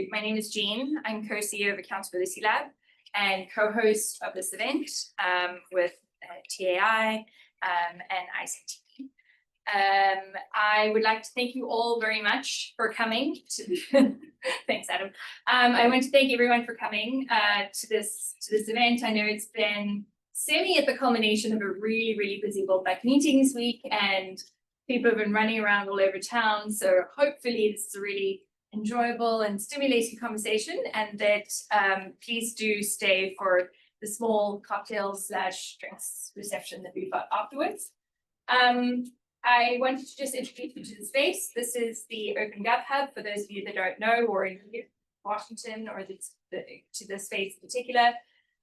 My name is Jean. I'm co-CEO of Accountability Lab and co-host of this event with TAI and ICT. I would like to thank you all very much for coming to thanks, Adam. I want to thank everyone for coming to this event. I know it's been semi at the culmination of a really busy World Bank meeting this week, and people have been running around all over town. So hopefully this is a really enjoyable and stimulating conversation, and that please do stay for the small cocktail/drinks reception that we've got afterwards. I wanted to just introduce you to the space. This is the Open Gov Hub, for those of you that don't know, or in Washington, or to the space in particular.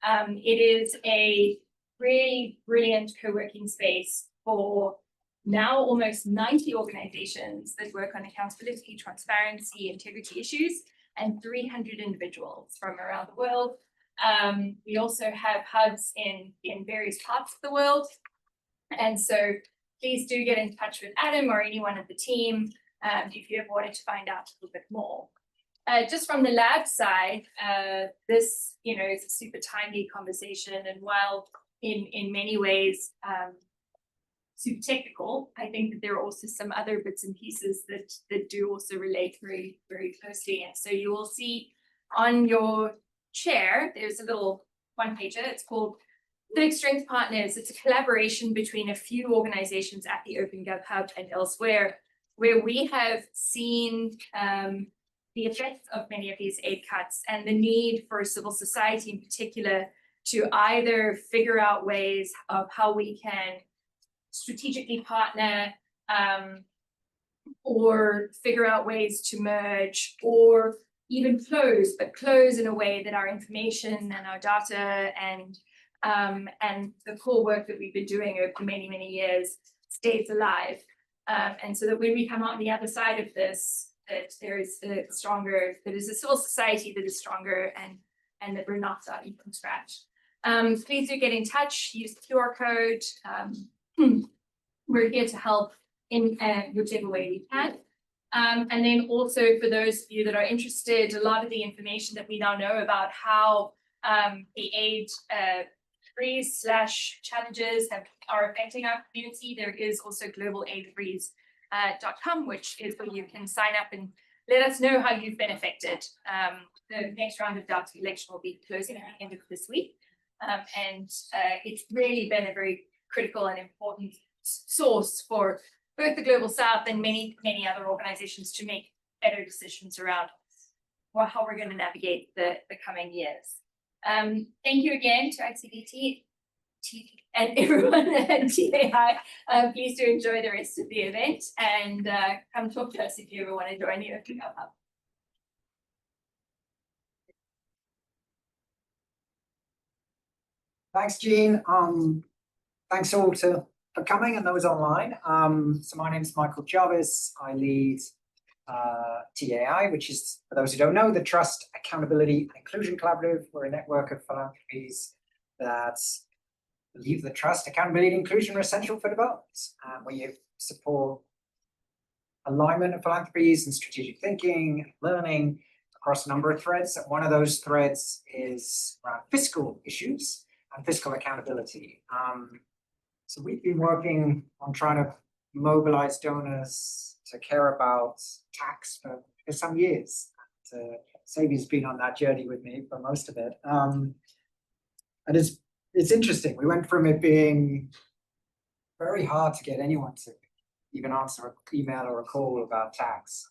It is a really brilliant co-working space for now almost 90 organizations that work on accountability, transparency, integrity issues, and 300 individuals from around the world. We also have hubs in various parts of the world. And so please do get in touch with Adam or anyone of the team if you ever wanted to find out a little bit more. Just from the lab side, this is a super timely conversation, and while in many ways super technical, I think that there are also some other bits and pieces that do also relate very closely. And so you will see on your chair, there's a little one-pager. It's called Civic Strength Partners. It's a collaboration between a few organizations at the Open Gov Hub and elsewhere, where we have seen the effects of many of these aid cuts and the need for civil society in particular to either figure out ways of how we can strategically partner or figure out ways to merge or even close in a way that our information and our data and the core work that we've been doing over many years stays alive. And so that when we come out on the other side of this, that there is a civil society that is stronger and that we're not starting from scratch. Please do get in touch, use the QR code. We're here to help in whichever way we can. And then also for those of you that are interested, a lot of the information that we now know about how the aid freeze/challenges are affecting our community, there is also globalaidfreeze.com, which is where you can sign up and let us know how you've been affected. The next round of data collection will be closing at the end of this week. And it's really been a very critical and important source for both the Global South and many other organizations to make better decisions around how we're going to navigate the coming years. Thank you again to ICT and everyone at TAI. Please do enjoy the rest of the event, and come talk to us if you ever want to join the Open Gov Hub. Thanks, Jean. Thanks all for coming and those online. So my name is Michael Jarvis. I lead TAI, which is, for those who don't know, the Trust, Accountability and Inclusion Collaborative. We're a network of philanthropies that believe that trust, accountability and inclusion are essential for development. We support alignment of philanthropies and strategic thinking, learning across a number of threads. One of those threads is around fiscal issues and fiscal accountability. So we've been working on trying to mobilize donors to care about tax for some years. Sabi's been on that journey with me for most of it. And it's interesting. We went from it being very hard to get anyone to even answer an email or a call about tax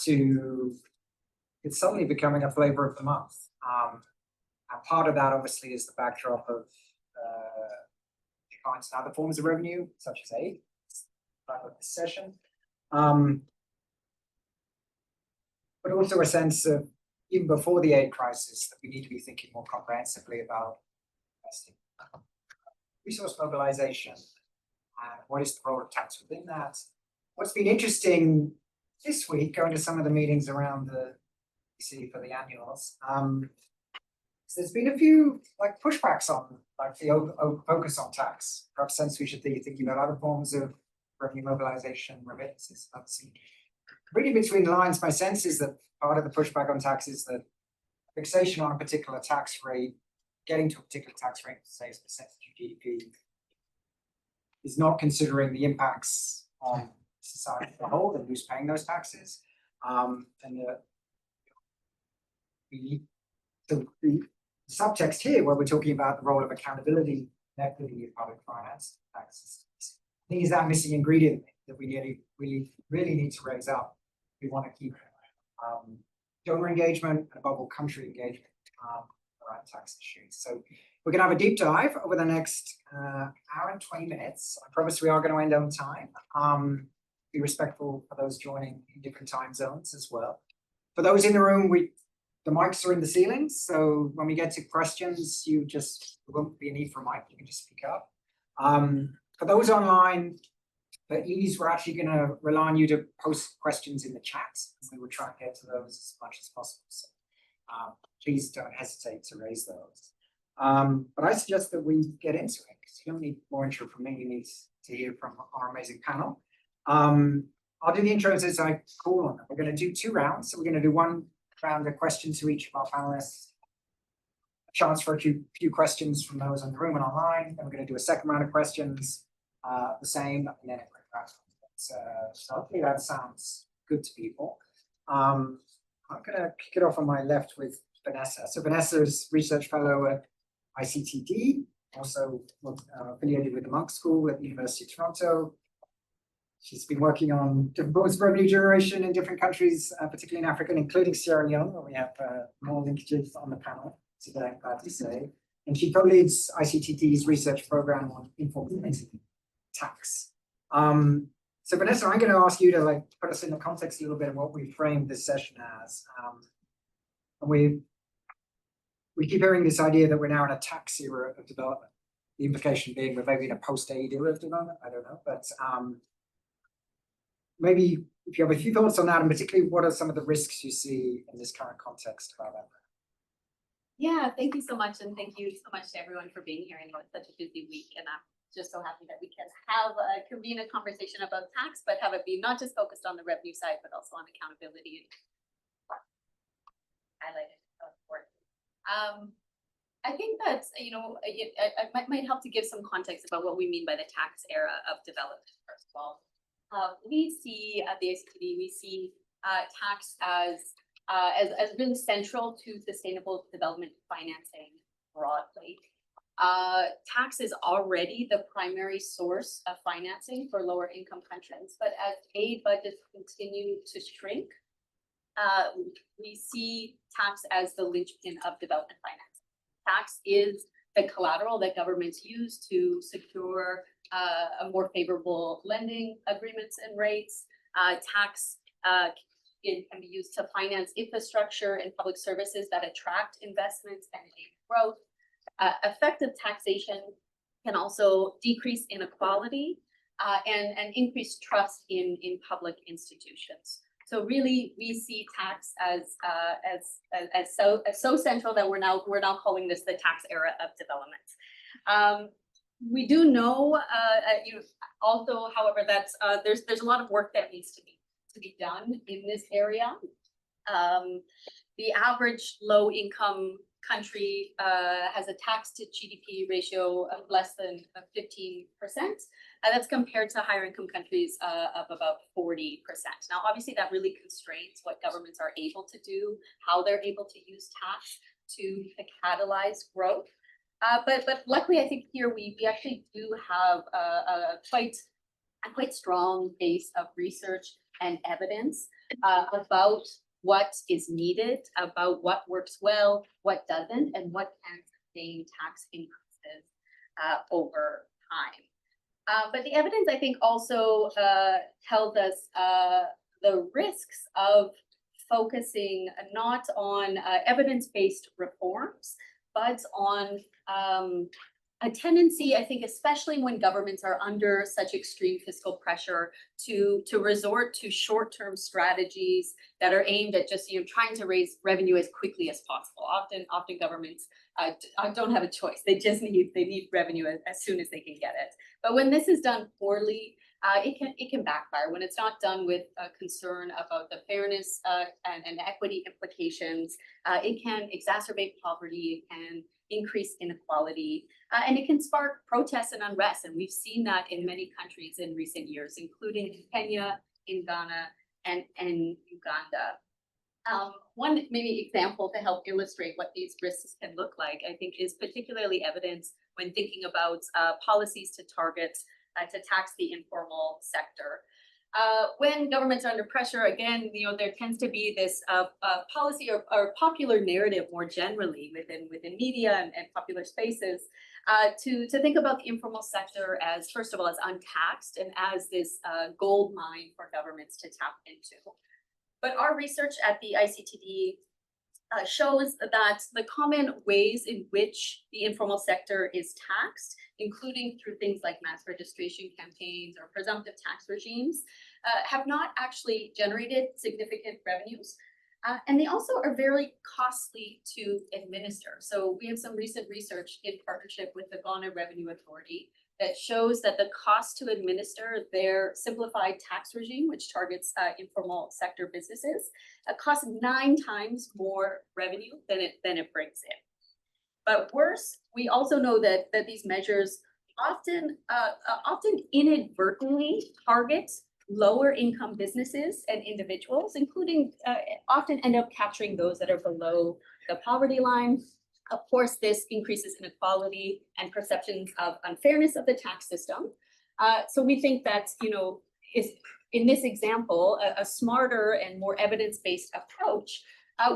to it's suddenly becoming a flavor of the month. And part of that obviously is the backdrop of declines in other forms of revenue, such as aid, of this session. But also a sense of, even before the aid crisis, that we need to be thinking more comprehensively about investing, resource mobilization, and what is the role of tax within that. What's been interesting this week, going to some of the meetings around the DC for the annuals, there's been a few pushbacks on the focus on tax. Perhaps sense we should be thinking about other forms of revenue mobilization, remittances. reading between the lines, my sense is that part of the pushback on tax is that fixation on a particular tax rate, getting to a particular tax rate, say as a percentage of GDP, is not considering the impacts on society as a whole and who's paying those taxes. And the subtext here, where we're talking about the role of accountability and equity in public finance taxes, I think is that missing ingredient that we really need to raise up. We want to keep donor engagement and above all country engagement around tax issues. So we're going to have a deep dive over the next hour and 20 minutes. I promise we are going to end on time. Be respectful for those joining in different time zones as well. For those in the room, the mics are in the ceilings, so when we get to questions, there won't be a need for a mic, you can just speak up. For those online, for ease, we're actually going to rely on you to post questions in the chat, and we will try and get to those as much as possible. So please don't hesitate to raise those. But I suggest that we get into it, because you don't need more intro from me, you need to hear from our amazing panel. I'll do the intros as I call on them. We're going to do 2 rounds, so we're going to do 1 round of questions to each of our panelists, a chance for a few questions from those in the room and online. Then we're going to do a second round of questions, the same, and then a quick round. So hopefully that sounds good to people. I'm going to kick it off on my left with Vanessa. So Vanessa is research fellow at ICTD, also affiliated with the Monk School at the University of Toronto. She's been working on different forms of revenue generation in different countries, particularly in Africa, including Sierra Leone, where we have more linkages on the panel today, I'm glad to say. And she co-leads ICTD's research program on informal tax. So Vanessa, I'm going to ask you to put us in the context a little bit of what we framed this session as. And we keep hearing this idea that we're now in a tax era of development. The implication being we're maybe in a post-aid era of development, I don't know, but maybe if you have a few thoughts on that, and particularly what are some of the risks you see in this current context about that? Yeah, thank you so much. And thank you so much to everyone for being here. I know it's such a busy week, and I'm just so happy that we can convene a conversation about tax, but have it be not just focused on the revenue side, but also on accountability. Highlighted how important. I think that, it might help to give some context about what we mean by the tax era of development, first of all. We see at the ICTD, we see tax as really central to sustainable development financing broadly. Tax is already the primary source of financing for lower income countries, but as aid budgets continue to shrink, we see tax as the linchpin of development financing. Tax is the collateral that governments use to secure a more favorable lending agreements and rates. Tax can be used to finance infrastructure and public services that attract investments and aid growth. Effective taxation can also decrease inequality and increase trust in public institutions. So really, we see tax as so central that we're now calling this the tax era of development. We do know, also, however, that there's a lot of work that needs to be done in this area. The average low-income country has a tax to GDP ratio of less than 15%. That's compared to higher income countries of about 40%. Now, obviously, that really constrains what governments are able to do, how they're able to use tax to catalyze growth. But luckily, I think here we actually do have a quite strong base of research and evidence about what is needed, about what works well, what doesn't, and what can sustain tax increases over time. But the evidence, I think, also tells us the risks of focusing not on evidence-based reforms, but on a tendency, I think, especially when governments are under such extreme fiscal pressure, to resort to short-term strategies that are aimed at just trying to raise revenue as quickly as possible. Often governments don't have a choice; they need revenue as soon as they can get it. But when this is done poorly, it can backfire when it's not done with a concern about the fairness and equity implications. It can exacerbate poverty, it can increase inequality, and it can spark protests and unrest. And we've seen that in many countries in recent years, including Kenya, in Ghana, and Uganda. One maybe example to help illustrate what these risks can look like, I think, is particularly evident when thinking about policies to target to tax the informal sector. When governments are under pressure, again, there tends to be this policy or popular narrative more generally within media and popular spaces to think about the informal sector as, first of all, as untaxed and as this gold mine for governments to tap into. But our research at the ICTD shows that the common ways in which the informal sector is taxed, including through things like mass registration campaigns or presumptive tax regimes, have not actually generated significant revenues. And they also are very costly to administer. So we have some recent research in partnership with the Ghana Revenue Authority that shows that the cost to administer their simplified tax regime, which targets informal sector businesses, costs 9 times more revenue than it brings in. But worse, we also know that these measures often inadvertently target lower income businesses and individuals, including often end up capturing those that are below the poverty line. Of course, this increases inequality and perceptions of unfairness of the tax system. So we think that, is in this example, a smarter and more evidence-based approach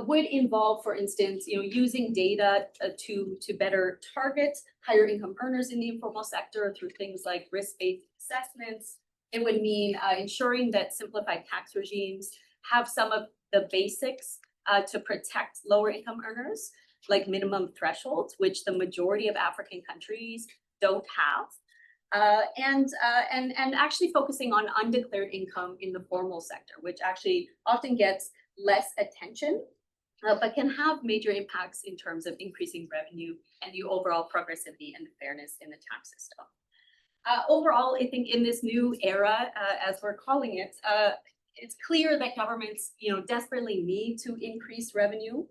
would involve, for instance, using data to better target higher income earners in the informal sector through things like risk-based assessments. It would mean ensuring that simplified tax regimes have some of the basics to protect lower income earners, like minimum thresholds, which the majority of African countries don't have. And actually focusing on undeclared income in the formal sector, which actually often gets less attention, but can have major impacts in terms of increasing revenue and the overall progressivity and fairness in the tax system. Overall, I think in this new era, as we're calling it, it's clear that governments, desperately need to increase revenue.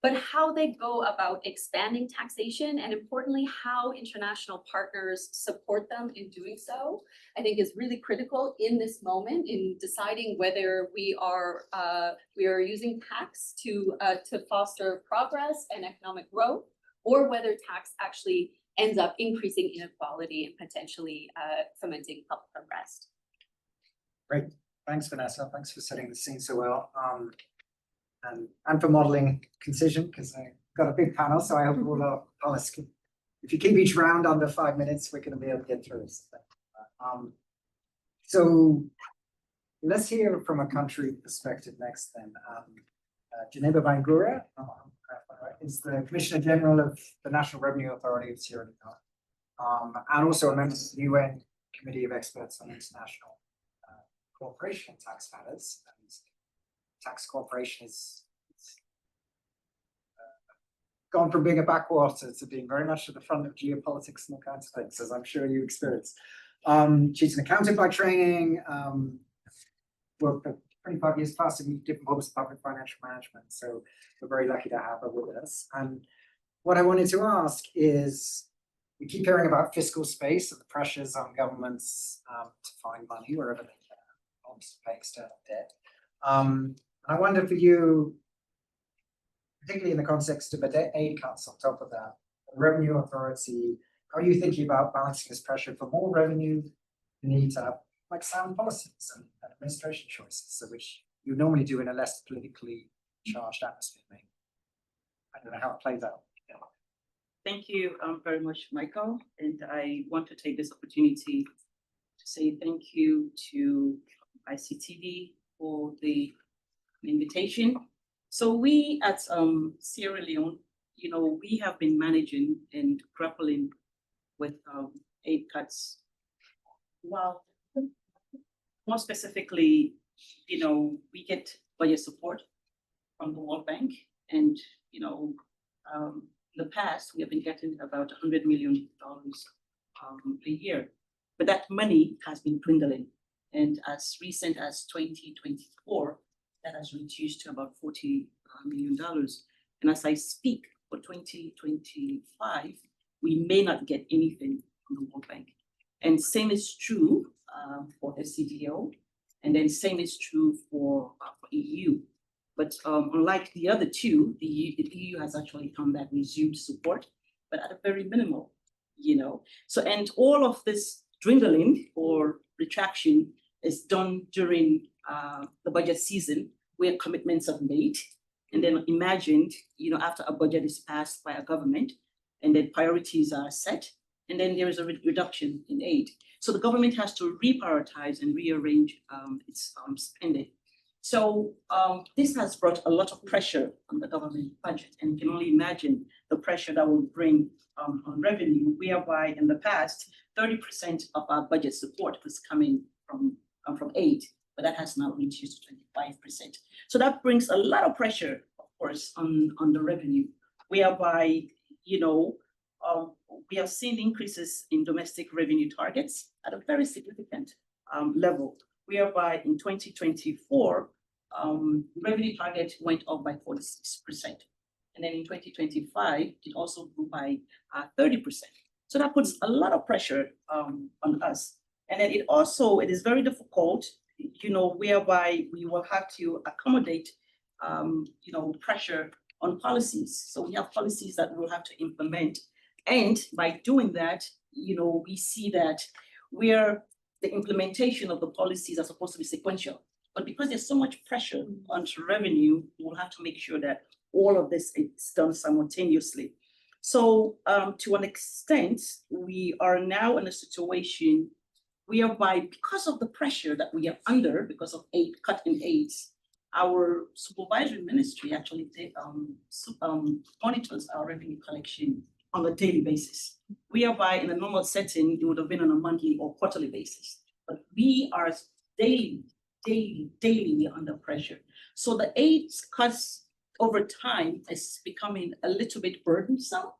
But how they go about expanding taxation, and importantly, how international partners support them in doing so, I think is really critical in this moment in deciding whether we are using tax to foster progress and economic growth, or whether tax actually ends up increasing inequality and potentially fomenting public unrest. Great, thanks, Vanessa. Thanks for setting the scene so well. And for modeling concision, because I got a big panel, so I hope all our panelists can, if you keep each round under 5 minutes, we're going to be able to get through this. So let's hear from a country perspective next then. Djeneba Bangura is the Commissioner General of the National Revenue Authority of Sierra Leone, and also a member of the UN Committee of Experts on International Cooperation and Tax Matters. Tax cooperation is gone from being a backwater to being very much at the front of geopolitics and all kinds of things, as I'm sure you experience. She's an accountant by training, worked for 25 years plus in different forms of public financial management. So we're very lucky to have her with us. And what I wanted to ask is, we keep hearing about fiscal space and the pressures on governments to find money wherever they can, obviously pay external debt. I wonder for you, particularly in the context of a debt aid cuts on top of that, the Revenue Authority, how are you thinking about balancing this pressure for more revenue, the need to have like sound policies and administration choices, so which you normally do in a less politically charged atmosphere, maybe? I don't know how it plays out. Thank you very much, Michael. And I want to take this opportunity to say thank you to ICTD for the invitation. So we at Sierra Leone, we have been managing and grappling with aid cuts. Well, more specifically, we get budget support from the World Bank, and in the past we have been getting about $100 million a year. but that money has been dwindling. And as recent as 2024, that has reduced to about $40 million. And as I speak for 2025, we may not get anything from the World Bank. And same is true for the CDO, and then same is true for EU. But unlike the other two, the EU has actually come back, resumed support, but at a very minimal, So, and all of this dwindling or retraction is done during the budget season where commitments are made. And then imagined, after a budget is passed by a government and then priorities are set, and then there is a reduction in aid. So the government has to reprioritize and rearrange its spending. So this has brought a lot of pressure on the government budget, and you can only imagine the pressure that will bring on revenue, whereby in the past, 30% of our budget support was coming from aid, but that has now reduced to 25%. So that brings a lot of pressure, of course, on the revenue, whereby, we have seen increases in domestic revenue targets at a very significant level, whereby in 2024, revenue target went up by 46%. And then in 2025, it also grew by 30%. So that puts a lot of pressure on us. And then it is very difficult, whereby we will have to accommodate, pressure on policies. So we have policies that we'll have to implement. And by doing that, we see that where the implementation of the policies are supposed to be sequential. But because there's so much pressure onto revenue, we'll have to make sure that all of this is done simultaneously. So to an extent, we are now in a situation whereby because of the pressure that we are under, because of cut in aids, our supervisory ministry actually monitors our revenue collection on a daily basis, whereby in a normal setting, it would have been on a monthly or quarterly basis. But we are daily under pressure. So the aids cuts over time is becoming a little bit burdensome.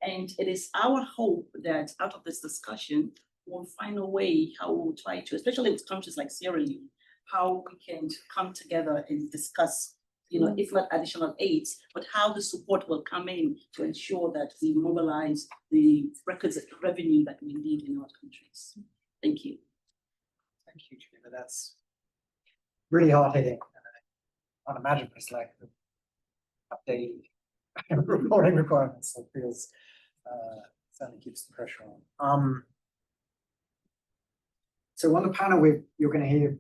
And it is our hope that out of this discussion, we'll find a way how we'll try to, especially with countries like Sierra Leone, how we can come together and discuss, if not additional aids, but how the support will come in to ensure that we mobilize the records revenue that we need in our countries. Thank you. Thank you, Geneva. That's really hard hitting. Unimaginable. It's like updating reporting requirements. So it feels certainly keeps the pressure on. So on the panel, you're going to hear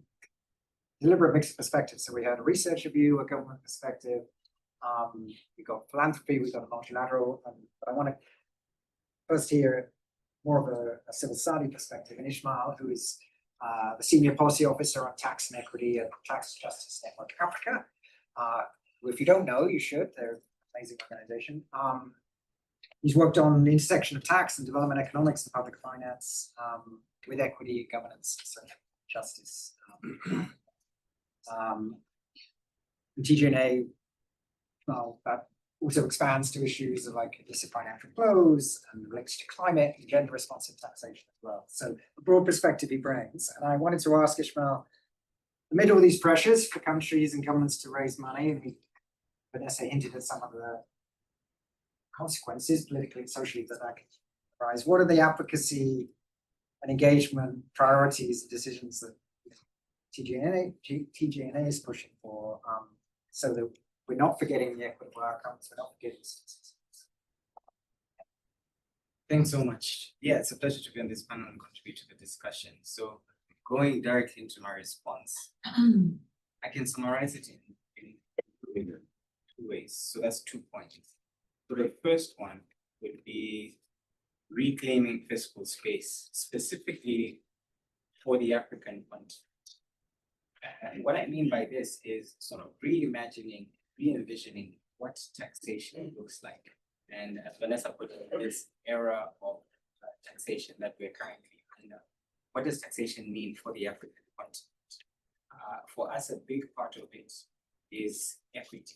deliberate mixed perspectives. So we had a researcher view, a government perspective. We got philanthropy, we got a multilateral. But I want to first hear more of a civil society perspective. And Ishmael, who is the senior policy officer on tax and equity at Tax Justice Network Africa. Who, if you don't know, you should. They're an amazing organization. He's worked on the intersection of tax and development economics and public finance with equity, governance, and justice. TGNA, well, that also expands to issues of like illicit financial flows and relates to climate and gender responsive taxation as well. So a broad perspective he brings. And I wanted to ask Ishmael, amid all these pressures for countries and governments to raise money, and Vanessa hinted at some of the consequences politically and socially that could arise. What are the advocacy and engagement priorities and decisions that TGNA is pushing for, so that we're not forgetting the equitable outcomes, we're not forgetting citizens? Thanks so much. Yeah, it's a pleasure to be on this panel and contribute to the discussion. So going directly into my response, I can summarize it in two ways. So that's 2 points. So the first one would be reclaiming fiscal space, specifically for the African continent. And what I mean by this is sort of re-envisioning what taxation looks like. And as Vanessa put it, this era of taxation that we're currently under, what does taxation mean for the African continent? For us, a big part of it is equity.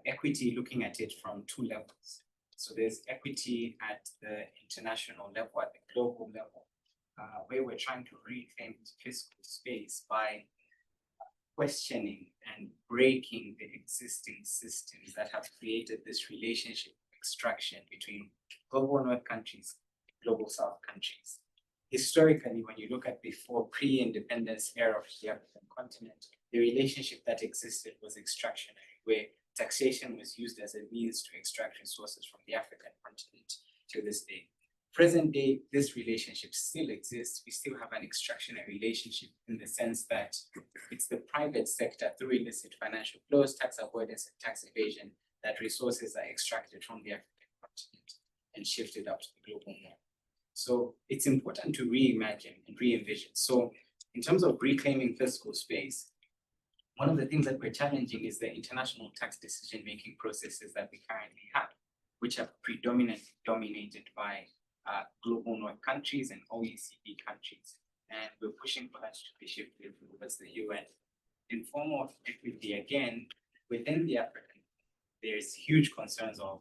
Equity, looking at it from two levels. So there's equity at the international level, at the global level, where we're trying to reclaim fiscal space by questioning and breaking the existing systems that have created this relationship of extraction between global north countries, global south countries. Historically, when you look at before pre-independence era of the African continent, the relationship that existed was extractionary, where taxation was used as a means to extract resources from the African continent to this day. Present day, this relationship still exists. We still have an extractionary relationship in the sense that it's the private sector through illicit financial flows, tax avoidance, and tax evasion that resources are extracted from the African continent and shifted up to the global north. So it's important to reimagine and re-envision. So in terms of reclaiming fiscal space, one of the things that we're challenging is the international tax decision-making processes that we currently have, which are predominantly dominated by global north countries and OECD countries. And we're pushing for that to be shifted towards the UN. In form of equity, again, within the African, there's huge concerns of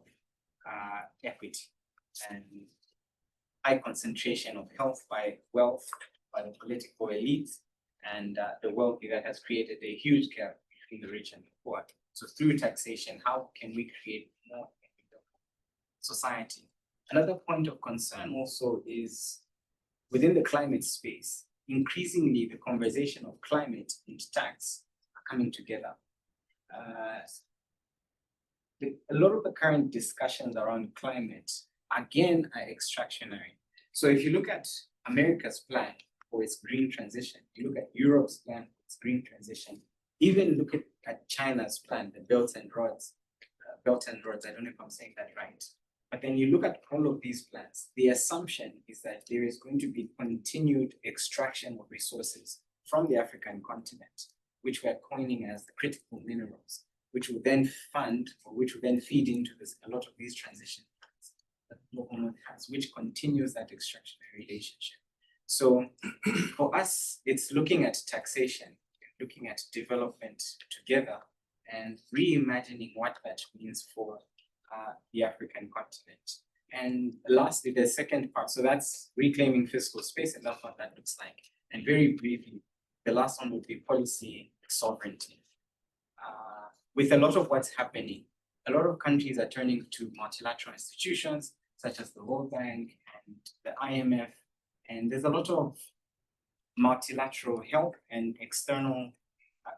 equity and high concentration of wealth by the political elites and the wealthy that has created a huge gap between the rich and the poor. So through taxation, how can we create more equitable society? Another point of concern also is within the climate space, increasingly the conversation of climate and tax are coming together. A lot of the current discussions around climate, again, are extractionary. So if you look at America's plan for its green transition, you look at Europe's plan for its green transition, even look at China's plan, the Belt and Roads, I don't know if I'm saying that right. But then you look at all of these plans, the assumption is that there is going to be continued extraction of resources from the African continent, which we're coining as the critical minerals, which will then fund or which will then feed into a lot of these transition plans that the global north has, which continues that extractionary relationship. So for us, it's looking at taxation, looking at development together and reimagining what that means for the African continent. And lastly, the second part, so that's reclaiming fiscal space, and that's what that looks like. And very briefly, the last one would be policy sovereignty. With a lot of what's happening, a lot of countries are turning to multilateral institutions such as the World Bank and the IMF, and there's a lot of multilateral help and external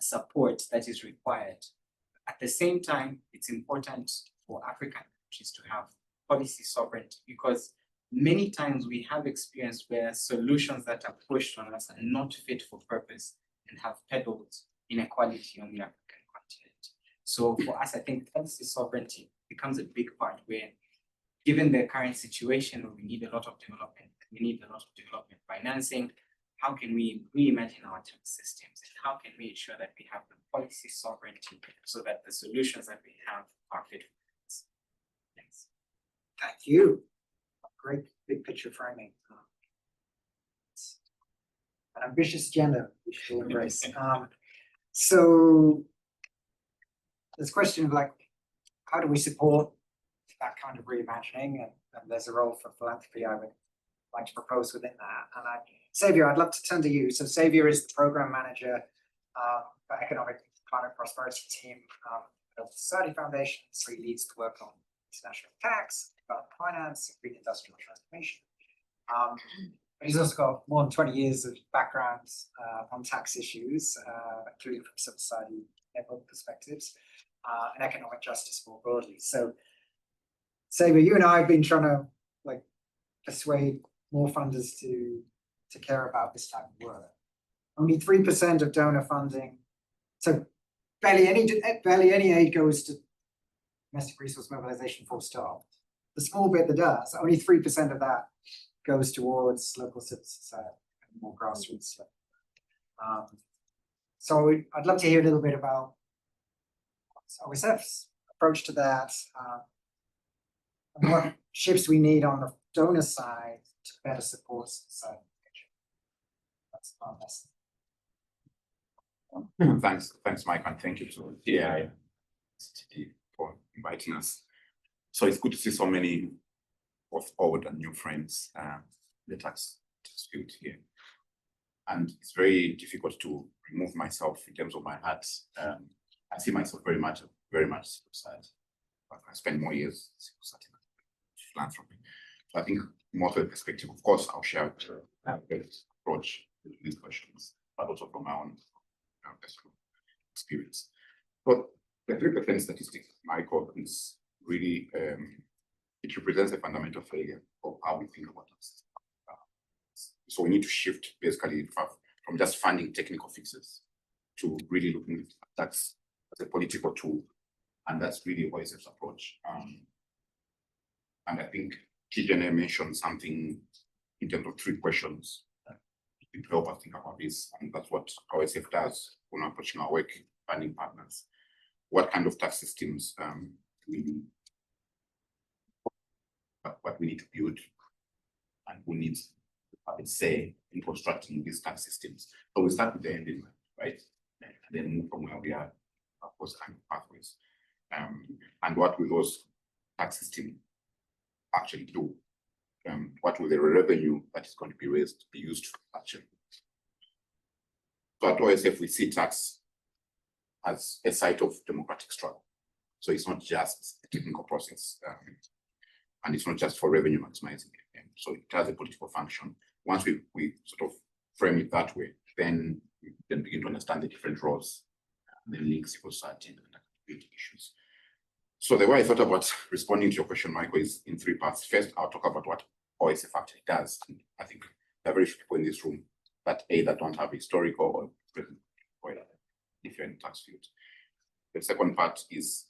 support that is required. At the same time, it's important for African countries to have policy sovereignty because many times we have experienced where solutions that are pushed on us are not fit for purpose and have peddled inequality on the African continent. So for us, I think policy sovereignty becomes a big part where, given the current situation where we need a lot of development financing, how can we reimagine our tax systems and how can we ensure that we have the policy sovereignty so that the solutions that we have are fit for purpose? Thanks. Thank you. Great big picture framing. It's an ambitious agenda we should embrace. So this question of like, how do we support that kind of reimagining? And there's a role for philanthropy I would like to propose within that. And Xavier, I'd love to turn to you. So Xavier is the program manager for Economic Climate Prosperity Team of the Society Foundation. So he leads the work on international tax, development finance, green industrial transformation. But he's also got more than 20 years of background on tax issues, including from civil society level perspectives, and economic justice more broadly. So Xavier, you and I have been trying to like persuade more funders to care about this type of work. Only 3% of donor funding, so barely any aid goes to domestic resource mobilization full stop. The small bit that does, only 3% of that goes towards local civil society, more grassroots. So I'd love to hear a little bit about OSF's approach to that, and what shifts we need on the donor side to better support society. That's our message. Thanks, Mike, and thank you to TAI for inviting us. So it's good to see so many of old and new friends. The tax tax field here. And it's very difficult to remove myself in terms of my heart. I see myself very much civil society. I spend more years in civil society philanthropy. So I think more from the perspective, of course, I'll share approach to these questions, but also from my own personal experience. But the 3% statistic, Michael, is really it represents a fundamental failure of how we think about this. So we need to shift basically from just funding technical fixes to really looking at tax as a political tool, and that's really OSF's approach. And I think TJN mentioned something in terms of 3 questions to help us think about this, and that's what OSF does when approaching our work funding partners. What kind of tax systems we need, what we need to build, and who needs a say in constructing these tax systems. So we start with the end in mind, right? And then move from where we are, of course, kind of pathways. And what will those tax systems actually do? What will the revenue that is going to be raised be used for actually? So at OSF, we see tax as a site of democratic struggle. So it's not just a technical process, and it's not just for revenue maximizing. So it has a political function. Once we sort of frame it that way, then we then begin to understand the different roles and then link civil society and accountability issues. So the way I thought about responding to your question, Michael, is in 3 parts. First, I'll talk about what OSF actually does. And I think there are very few people in this room that either don't have historical or present if you're in the tax field. The second part is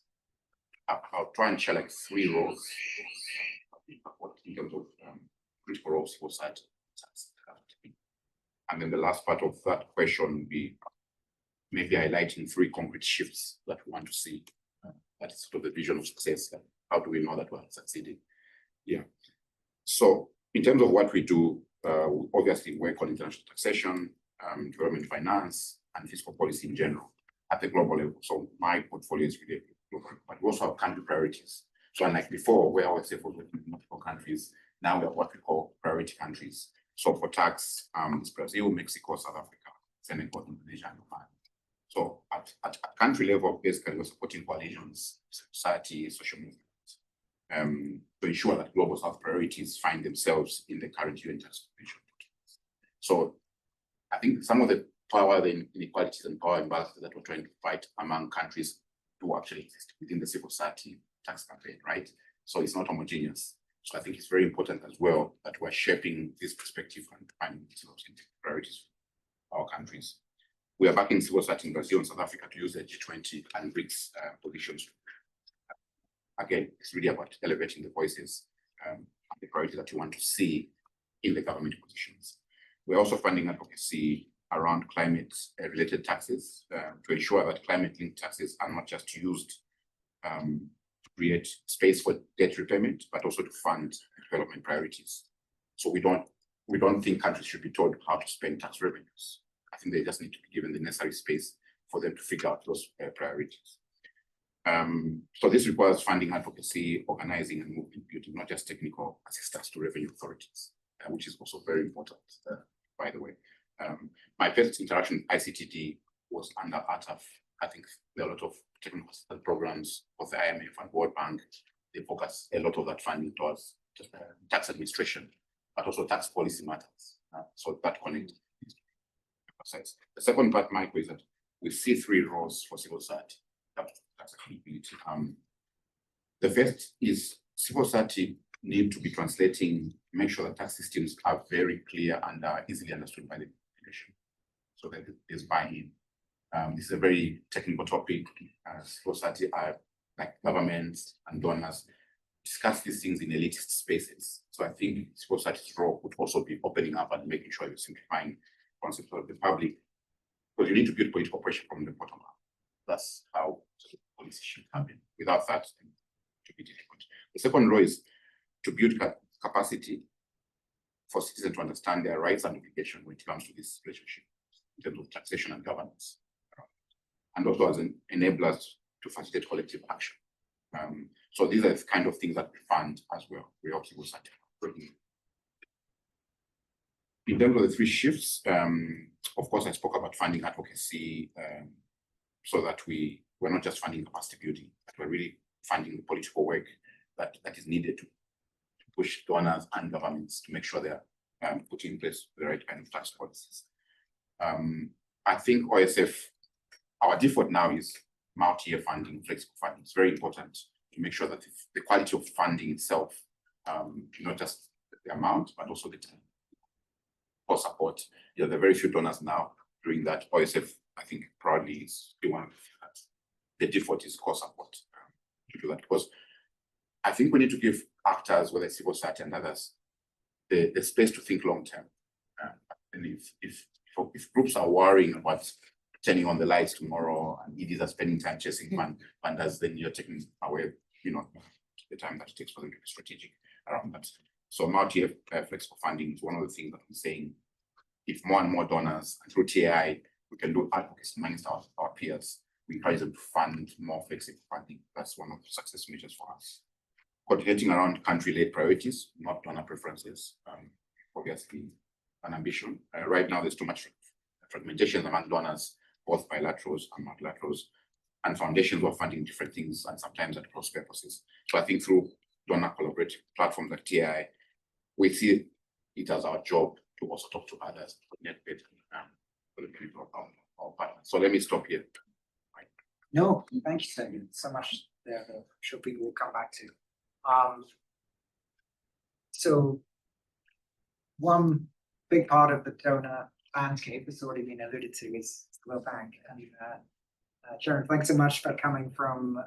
I'll try and share like 3 roles in terms of critical roles for society. And then the last part of that question will be maybe highlighting 3 concrete shifts that we want to see. That is sort of the vision of success. How do we know that we're succeeding? Yeah. So in terms of what we do, we obviously work on international taxation, development finance, and fiscal policy in general at the global level. So my portfolio is really global, but we also have country priorities. So unlike before, where I was able to work in multiple countries, now we have what we call priority countries. So for tax, it's Brazil, Mexico, South Africa, Senegal, Indonesia, and Oman. So at country level, basically we're supporting coalitions, society, social movements, to ensure that global South priorities find themselves in the current UN tax convention. So I think some of the power, the inequalities and power imbalances that we're trying to fight among countries do actually exist within the civil society tax campaign, right? So it's not homogeneous. So I think it's very important as well that we're shaping this perspective and finding priorities for our countries. We are backing civil society in Brazil and South Africa to use the G20 and BRICS positions. Again, it's really about elevating the voices and the priorities that you want to see in the government positions. We're also funding advocacy around climate-related taxes to ensure that climate-linked taxes are not just used to create space for debt repayment, but also to fund development priorities. So we don't think countries should be told how to spend tax revenues. I think they just need to be given the necessary space for them to figure out those priorities. So this requires funding advocacy, organizing, and movement building, not just technical assistance to revenue authorities, which is also very important, by the way. My first interaction with ICTD was under ATAF. I think there are a lot of technical assistance programs of the IMF and World Bank. They focus a lot of that funding towards tax administration, but also tax policy matters. So that connects. The second part, Michael, is that we see 3 roles for civil society. Tax accountability. The first is civil society need to be translating, make sure that tax systems are very clear and are easily understood by the population, so that there's buy-in. This is a very technical topic. Civil society are like governments and donors discuss these things in elitist spaces. So I think civil society's role would also be opening up and making sure you're simplifying concepts of the public, because you need to build political pressure from the bottom up. That's how policy should happen. Without that, it will be difficult. The second role is to build capacity for citizens to understand their rights and obligations when it comes to this relationship in terms of taxation and governance, and also as enablers to facilitate collective action. So these are the kind of things that we fund as well. We help civil society. In terms of the three shifts, of course, I spoke about funding advocacy, so that we're not just funding capacity building, but we're really funding the political work that is needed to push donors and governments to make sure they're putting in place the right kind of tax policies. I think OSF, our default now is multi-year funding, flexible funding. It's very important to make sure that the quality of funding itself, not just the amount, but also the time for support. There are very few donors now doing that. OSF, I think, proudly is the one of that. The default is core support to do that, because I think we need to give actors, whether it's civil society and others, the space to think long term. And if groups are worrying about turning on the lights tomorrow and EDs are spending time chasing funders, then you're taking away, the time that it takes for them to be strategic around that. So multi-year flexible funding is one of the things that I'm saying. If more and more donors and through TAI, we can do advocacy amongst our peers, we encourage them to fund more flexible funding. That's one of the success measures for us. Coordinating around country-led priorities, not donor preferences, obviously an ambition. Right now, there's too much fragmentation among donors, both bilaterals and multilaterals, and foundations who are funding different things and sometimes at cross purposes. So I think through donor collaborative platforms like TAI, we see it as our job to also talk to others, coordinate better for the benefit of our partners. So let me stop here. No, thank you, Stephen. So much there that I'm sure people will come back to. So one big part of the donor landscape has already been alluded to is the World Bank. And Sharon, thanks so much for coming from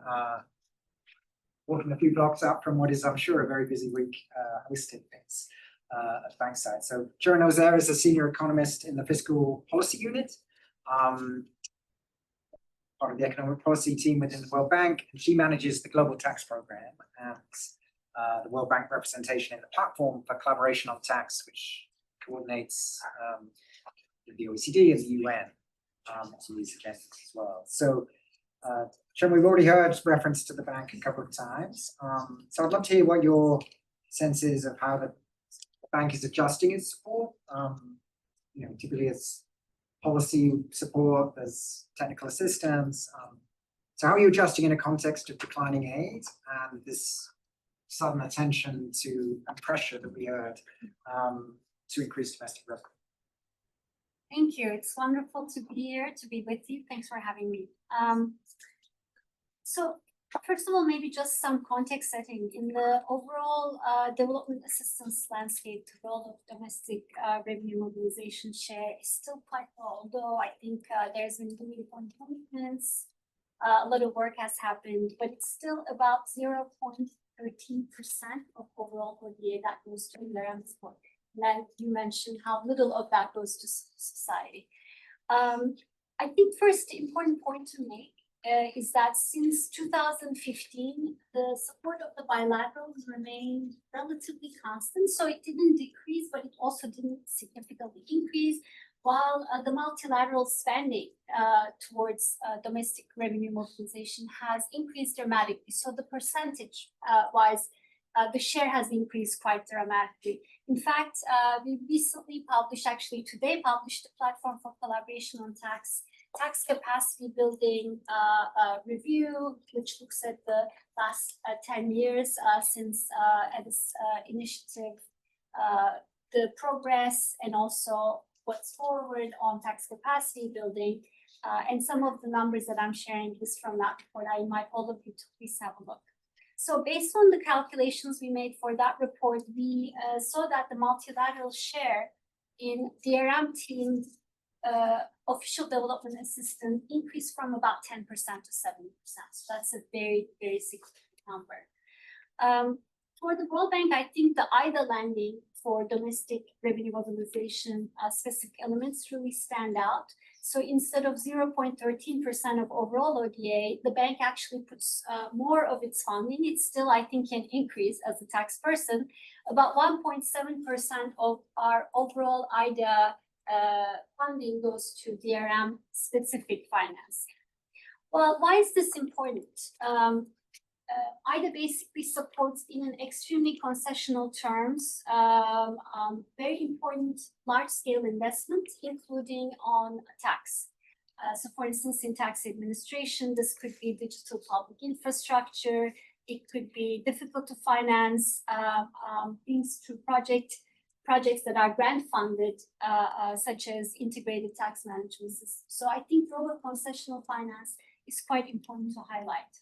walking a few blocks up from what is, I'm sure, a very busy week hosting things at Bankside. So Sharon Ozair is a senior economist in the fiscal policy unit, part of the economic policy team within the World Bank, and she manages the global tax program and the World Bank representation in the platform for collaboration on tax, which coordinates the OECD and the UN to these events as well. So, Sharon, we've already heard reference to the bank a couple of times. So I'd love to hear what your sense is of how the bank is adjusting its support. Typically it's policy support, there's technical assistance. So how are you adjusting in a context of declining aid and this sudden attention to and pressure that we heard to increase domestic revenue? Thank you. It's wonderful to be here, to be with you. Thanks for having me. So first of all, maybe just some context setting. In the overall development assistance landscape, the role of domestic revenue mobilization share is still quite low, although I think there's been really improvements. A lot of work has happened, but it's still about 0.13% of overall ODA that goes to Iran support. Like you mentioned, how little of that goes to society. I think first the important point to make is that since 2015, the support of the bilaterals remained relatively constant. So it didn't decrease, but it also didn't significantly increase, while the multilateral spending towards domestic revenue mobilization has increased dramatically. So the percentage wise, the share has increased quite dramatically. In fact, we recently published, actually today published, a platform for collaboration on tax capacity building review, which looks at the last 10 years since this initiative, the progress, and also what's forward on tax capacity building. And some of the numbers that I'm sharing is from that report. I invite all of you to please have a look. So based on the calculations we made for that report, we saw that the multilateral share in DRM team official development assistance increased from about 10% to 70%. So that's a very, very significant number. For the World Bank, I think the IDA landing for domestic revenue mobilization specific elements really stand out. So instead of 0.13% of overall ODA, the bank actually puts more of its funding. It still, I think, can increase as a tax person. About 1.7% of our overall IDA funding goes to DRM specific finance. Well, why is this important? IDA basically supports in an extremely concessional terms, very important large-scale investments, including on tax. So for instance, in tax administration, this could be digital public infrastructure. It could be difficult to finance things through projects that are grant funded, such as integrated tax management systems. So I think global concessional finance is quite important to highlight.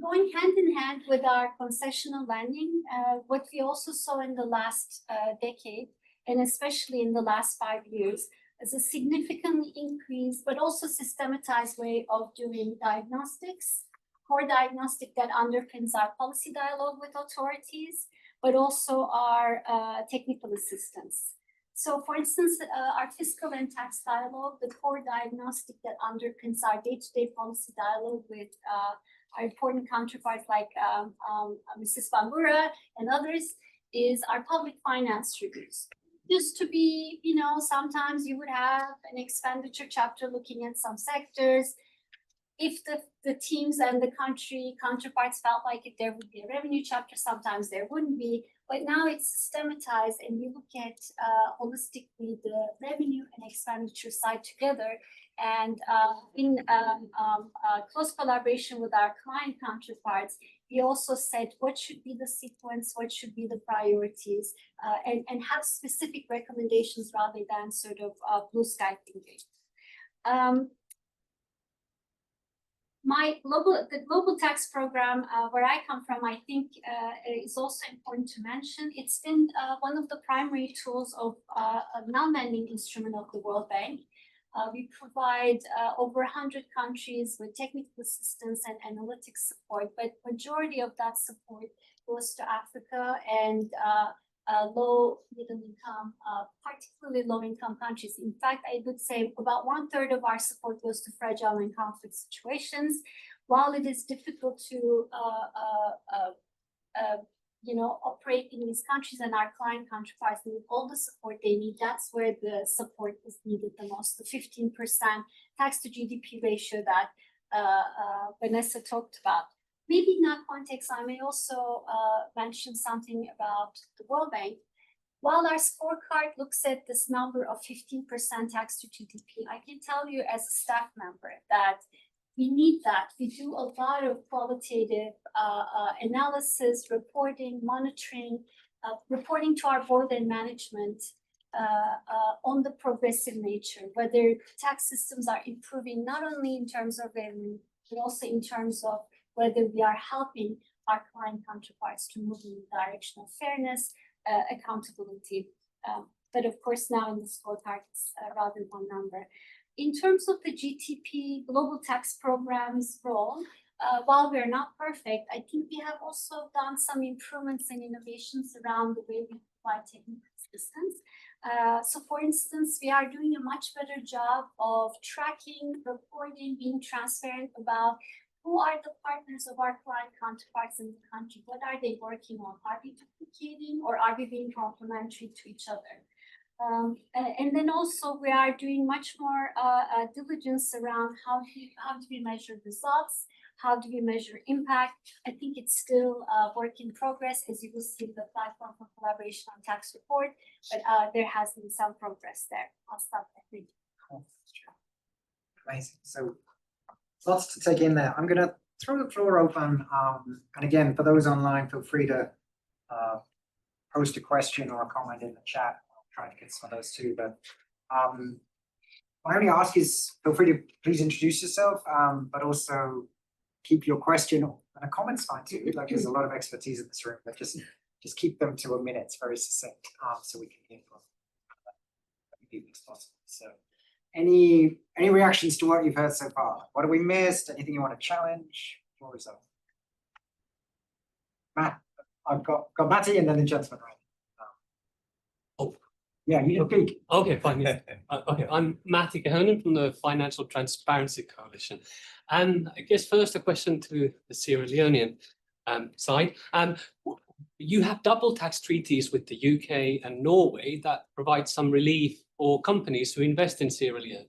Going hand in hand with our concessional lending, what we also saw in the last decade, and especially in the last 5 years, is a significantly increased but also systematized way of doing diagnostics, core diagnostic that underpins our policy dialogue with authorities, but also our technical assistance. So for instance, our fiscal and tax dialogue, the core diagnostic that underpins our day-to-day policy dialogue with our important counterparts like Mrs. Bambura and others, is our public finance reviews. Just to be, sometimes you would have an expenditure chapter looking at some sectors. If the teams and the country counterparts felt like if there would be a revenue chapter, sometimes there wouldn't be. But now it's systematized and you look at holistically the revenue and expenditure side together. And in close collaboration with our client counterparts, we also said what should be the sequence, what should be the priorities, and have specific recommendations rather than sort of blue sky thinking. The global tax program, where I come from, I think is also important to mention. It's been one of the primary tools of a non-lending instrument of the World Bank. We provide over 100 countries with technical assistance and analytics support, but majority of that support goes to Africa and low middle income, particularly low income countries. In fact, I would say about 1/3 of our support goes to fragile and conflict situations. While it is difficult to operate in these countries, and our client counterparts need all the support they need, that's where the support is needed the most. The 15% tax to GDP ratio that Vanessa talked about. Maybe in that context, I may also mention something about the World Bank. While our scorecard looks at this number of 15% tax to GDP, I can tell you as a staff member that we need that. We do a lot of qualitative analysis, reporting, monitoring, reporting to our board and management on the progressive nature, whether tax systems are improving not only in terms of revenue, but also in terms of whether we are helping our client counterparts to move in the direction of fairness, accountability. But of course, now in the scorecard, it's rather one number. In terms of the GTP global tax program's role, while we're not perfect, I think we have also done some improvements and innovations around the way we provide technical assistance. So for instance, we are doing a much better job of tracking, reporting, being transparent about who are the partners of our client counterparts in the country? What are they working on? Are we duplicating or are we being complementary to each other? And then also we are doing much more diligence around how do we measure results? How do we measure impact? I think it's still a work in progress, as you will see the platform for collaboration on tax report, but there has been some progress there. I'll stop there. Thank you. Amazing. So lots to take in there. I'm going to throw the floor open. And again, for those online, feel free to post a question or a comment in the chat. I'll try to get some of those too. But my only ask is feel free to please introduce yourself, but also keep your question and a comment's fine too. Like there's a lot of expertise in this room, but just keep them to a minute. It's very succinct, so we can hear from people as possible. So any reactions to what you've heard so far? What have we missed? Anything you want to challenge? Floor is open. Matt, I've got Matty and then the gentleman right. Yeah, you can speak. Okay, fine. Yeah. Okay, I'm Matty Cahonan from the Financial Transparency Coalition. And I guess first a question to the Sierra Leonean side. You have double tax treaties with the UK and Norway that provide some relief or companies who invest in Sierra Leone.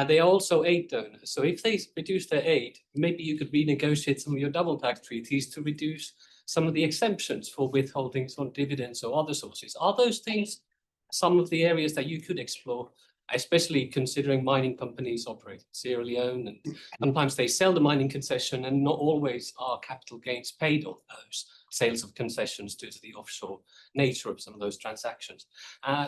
They are also aid donors. So if they reduce their aid, maybe you could renegotiate some of your double tax treaties to reduce some of the exemptions for withholdings on dividends or other sources. Are those things some of the areas that you could explore, especially considering mining companies operate in Sierra Leone, and sometimes they sell the mining concession and not always are capital gains paid on those sales of concessions due to the offshore nature of some of those transactions.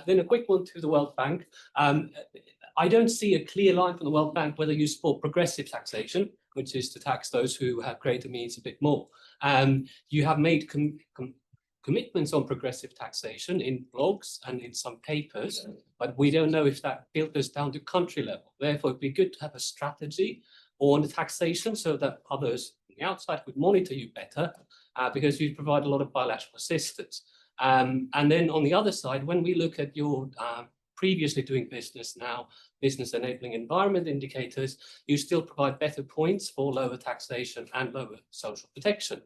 Then a quick one to the World Bank. I don't see a clear line from the World Bank whether you support progressive taxation, which is to tax those who have greater means a bit more. You have made commitments on progressive taxation in blogs and in some papers, but we don't know if that filters down to country level. Therefore, it'd be good to have a strategy on the taxation so that others on the outside would monitor you better, because you provide a lot of bilateral assistance. And then on the other side, when we look at your previously doing business, now business enabling environment indicators, you still provide better points for lower taxation and lower social protection.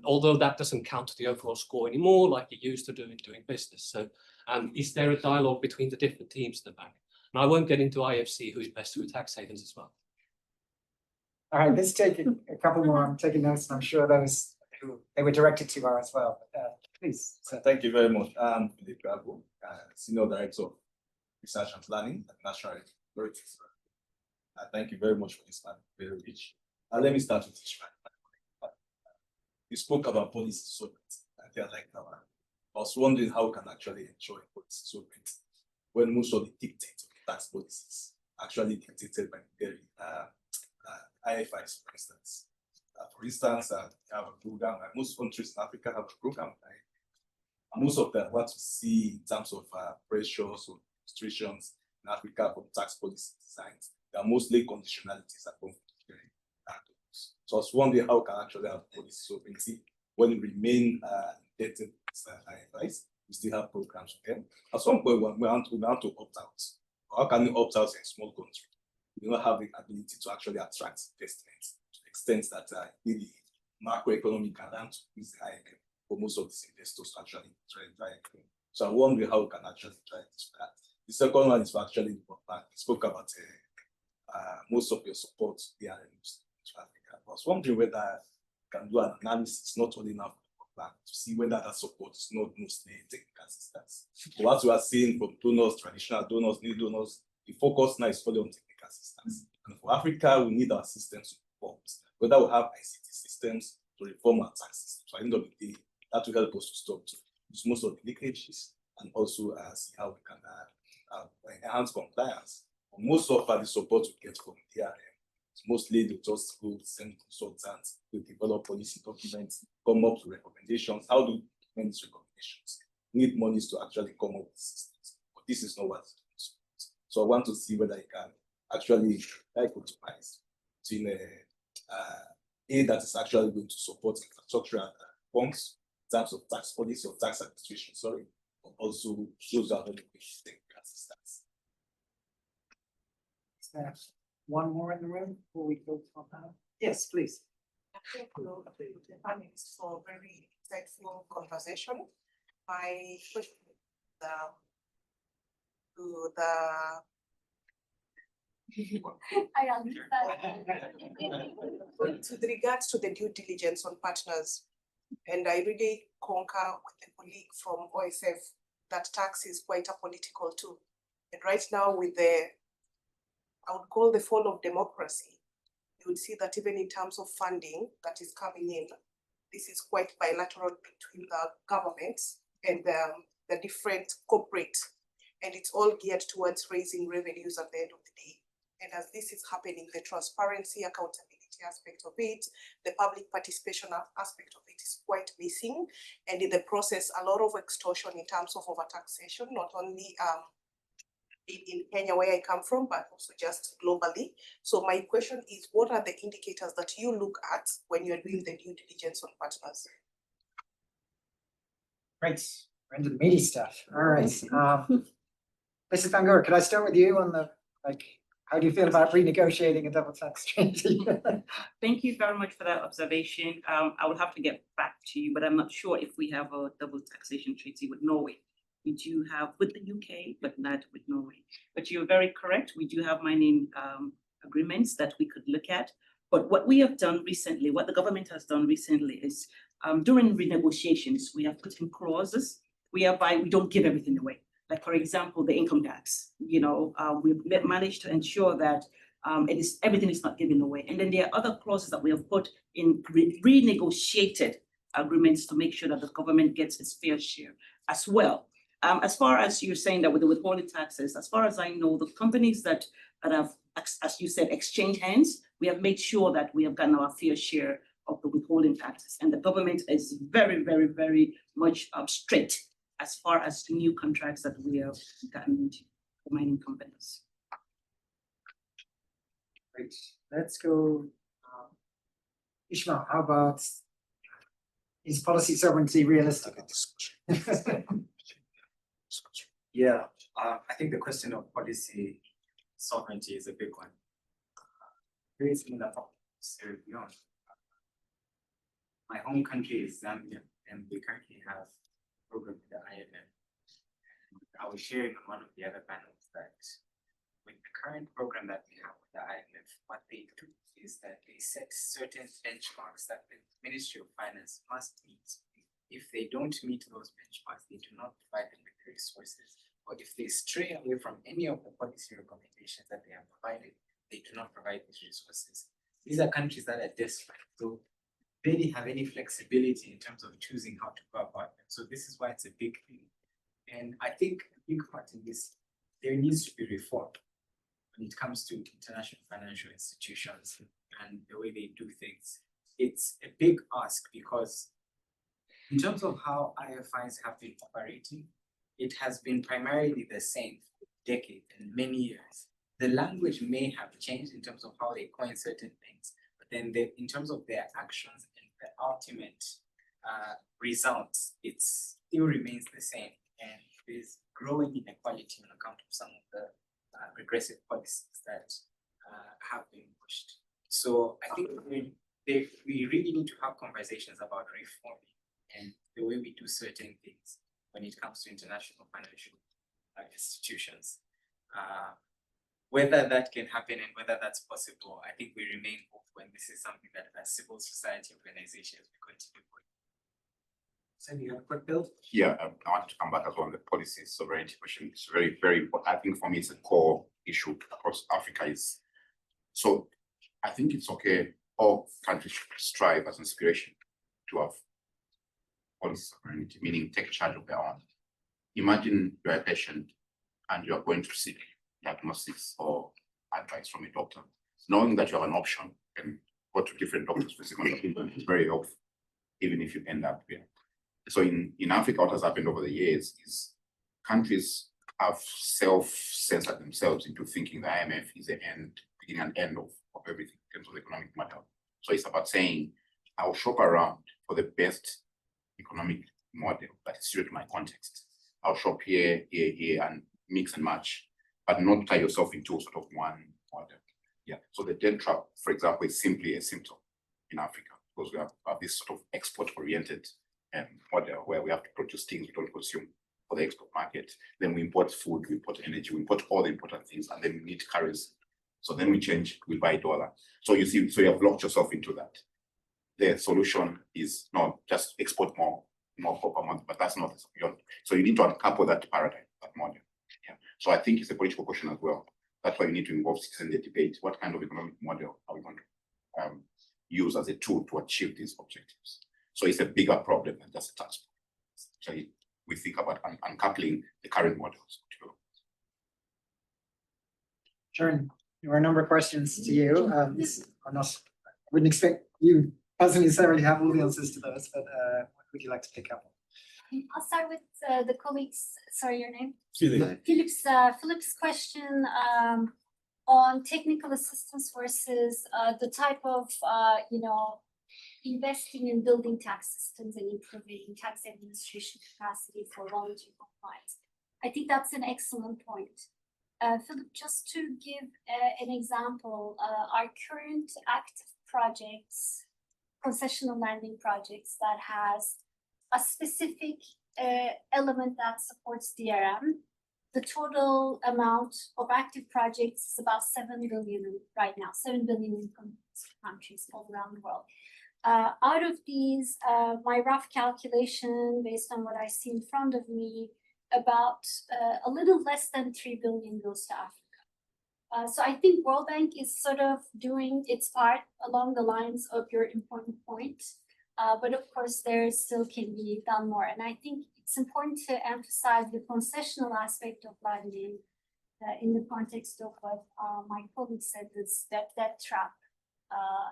Although that doesn't count to the overall score anymore, like you used to do in doing business. So is there a dialogue between the different teams in the bank? And I won't get into IFC, who's best with tax havens as well. All right, let's take a couple more. I'm taking notes, and I'm sure those who they were directed to are as well. Please. So. Thank you very much. Philip Grabo, Senior Director of Research and Planning at National Authorities. Thank you very much for this, very rich. Let me start with this. You spoke about policy sovereignty. I was wondering how we can actually enjoy policy sovereignty when most of the dictates of the tax policies actually dictated by the very IFIs, for instance. For instance, we have a program, most countries in Africa have a program. Most of them want to see in terms of pressures or restrictions in Africa from tax policy designs. They are mostly conditionalities that come from so I was wondering how we can actually have policy sovereignty when we remain indebted to IFIs. We still have programs for them. At some point, we want to opt out. How can we opt out in a small country? We don't have the ability to actually attract investments to the extent that the macroeconomic can use the IFI for most of these investors to actually try and drive. So I'm wondering how we can actually try this. The second one is actually the World Bank. You spoke about most of your support here in Africa. I was wondering whether you can do an analysis, not only enough to see whether that support is not mostly technical assistance. But what we are seeing from donors, traditional donors, new donors, the focus now is fully on technical assistance. And for Africa, we need our systems to reform. Whether we have ICT systems to reform our tax systems. So at the end of the day, that will help us to stop to use most of the leakages and also see how we can enhance compliance. But most of the support we get from DRM, mostly they just go send consultants to develop policy documents, come up with recommendations. How do we implement these recommendations? We need monies to actually come up with systems, but this is not what it's doing. So I want to see whether I can actually optimize between aid that is actually going to support infrastructure funds in terms of tax policy or tax administration, but also those that are going to take assistance. One more in the room before we go to our panel? Yes, please. Thank you, the panelists, for a very insightful conversation. My question I understand. with regards to the due diligence on partners, and I really concur with the colleague from OFF that tax is quite a political tool. And right now with I would call the fall of democracy, you would see that even in terms of funding that is coming in, this is quite bilateral between the governments and the different corporate, and it's all geared towards raising revenues at the end of the day. And as this is happening, the transparency, accountability aspect of it, the public participation aspect of it is quite missing. And in the process, a lot of extortion in terms of overtaxation, not only in Kenya, where I come from, but also just globally. So my question is, what are the indicators that you look at when you're doing the due diligence on partners? Great, we're into the meaty stuff. All right. Mrs. Van Gogh, could I start with you on how do you feel about renegotiating a double tax treaty? Thank you very much for that observation. I will have to get back to you, but I'm not sure if we have a double taxation treaty with Norway. We do have with the UK, but not with Norway. But you're very correct. We do have mining agreements that we could look at. But what we have done recently, what the government has done recently is during renegotiations, we have put in clauses whereby we don't give everything away. Like, for example, the income tax, we've managed to ensure that everything is not given away. And then there are other clauses that we have put in renegotiated agreements to make sure that the government gets its fair share as well. As far as you're saying that with the withholding taxes, as far as I know, the companies that have, as you said, exchanged hands, we have made sure that we have gotten our fair share of the withholding taxes. And the government is very, very, very much strict as far as the new contracts that we have gotten into the mining companies. Great, let's go. Ishmael, how about, is policy sovereignty realistic? Yeah, I think the question of policy sovereignty is a big one. Very similar to Sierra Leone. My home country is Zambia, and we currently have a program with the IMF. And I was sharing on one of the other panels that with the current program that we have with the IMF, what they do is that they set certain benchmarks that the Ministry of Finance must meet. If they don't meet those benchmarks, they do not provide them with the resources. Or if they stray away from any of the policy recommendations that they have provided, they do not provide these resources. These are countries that are desperate, so they barely have any flexibility in terms of choosing how to go about them. So this is why it's a big thing. And I think a big part in this, there needs to be reform when it comes to international financial institutions and the way they do things. It's a big ask because in terms of how IFIs have been operating, it has been primarily the same for decades and many years. The language may have changed in terms of how they coin certain things, but then in terms of their actions and the ultimate results, it still remains the same. And there's growing inequality on account of some of the regressive policies that have been pushed. So I think we really need to have conversations about reforming and the way we do certain things when it comes to international financial institutions. Whether that can happen and whether that's possible, I think we remain hopeful, and this is something that as civil society organizations we continue with. So you have a quick build? Yeah, I want to come back as well on the policy sovereignty question. It's very, very important. I think for me, it's a core issue across Africa. So I think it's okay. All countries should strive as inspiration to have policy sovereignty, meaning take charge of their own. Imagine you're a patient and you're going to seek diagnosis or advice from a doctor, knowing that you have an option and go to different doctors for second opinion is very helpful, even if you end up here. So in Africa, what has happened over the years is countries have self-censored themselves into thinking the IMF is the beginning and end of everything in terms of economic matter. So it's about saying, I'll shop around for the best economic model that is suited to my context. I'll shop here, and mix and match, but not tie yourself into sort of one model. Yeah. So the debt trap, for example, is simply a symptom in Africa because we have this sort of export-oriented model where we have to produce things we don't consume for the export market. Then we import food, we import energy, we import all the important things, and then we need currency. So then we change, we buy dollar. So you see, so you have locked yourself into that. The solution is not just export more copper month, but that's not the solution. So you need to uncouple that paradigm, that model. Yeah. So I think it's a political question as well. That's why you need to involve citizens in the debate. What kind of economic model are we going to use as a tool to achieve these objectives? So it's a bigger problem than just a tax. So we think about uncoupling the current models. Sharon, there were a number of questions to you. I wouldn't expect you personally necessarily have all the answers to those, but what would you like to pick up on? I'll start with the colleagues, sorry, your name? Philip. Philip's question on technical assistance versus the type of, investing in building tax systems and improving tax administration capacity for voluntary compliance. I think that's an excellent point. Philip, just to give an example, our current active projects, concessional landing projects that has a specific element that supports DRM. The total amount of active projects is about 7 billion right now, 7 billion in countries all around the world. Out of these, my rough calculation based on what I see in front of me, about a little less than 3 billion goes to Africa. So I think World Bank is sort of doing its part along the lines of your important point. But of course, there still can be done more. And I think it's important to emphasize the concessional aspect of lending in the context of what my colleague said, this debt trap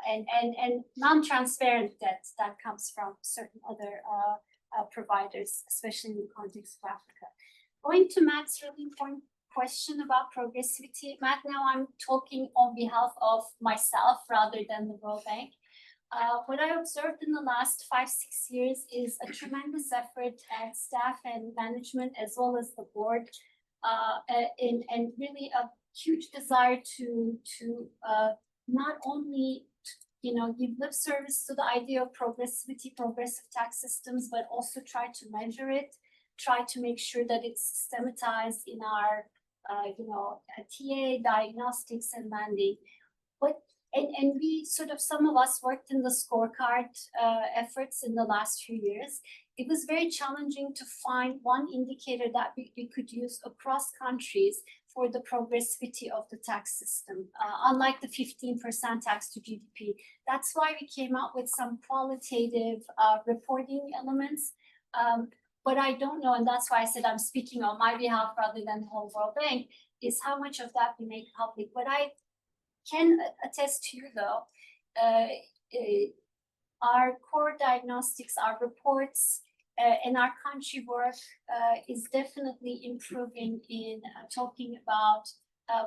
and non-transparent debt that comes from certain other providers, especially in the context of Africa. Going to Matt's really important question about progressivity. Matt, now I'm talking on behalf of myself rather than the World Bank. What I observed in the last 5-6 years is a tremendous effort at staff and management as well as the board, and really a huge desire to not only give lip service to the idea of progressivity, progressive tax systems, but also try to measure it, try to make sure that it's systematized in our TA diagnostics and lending. And we sort of, some of us worked in the scorecard efforts in the last few years. It was very challenging to find one indicator that we could use across countries for the progressivity of the tax system, unlike the 15% tax to GDP. That's why we came up with some qualitative reporting elements. But I don't know, and that's why I said I'm speaking on my behalf rather than the whole World Bank, is how much of that we make public. But I can attest to you though, our core diagnostics, our reports, and our country work is definitely improving in talking about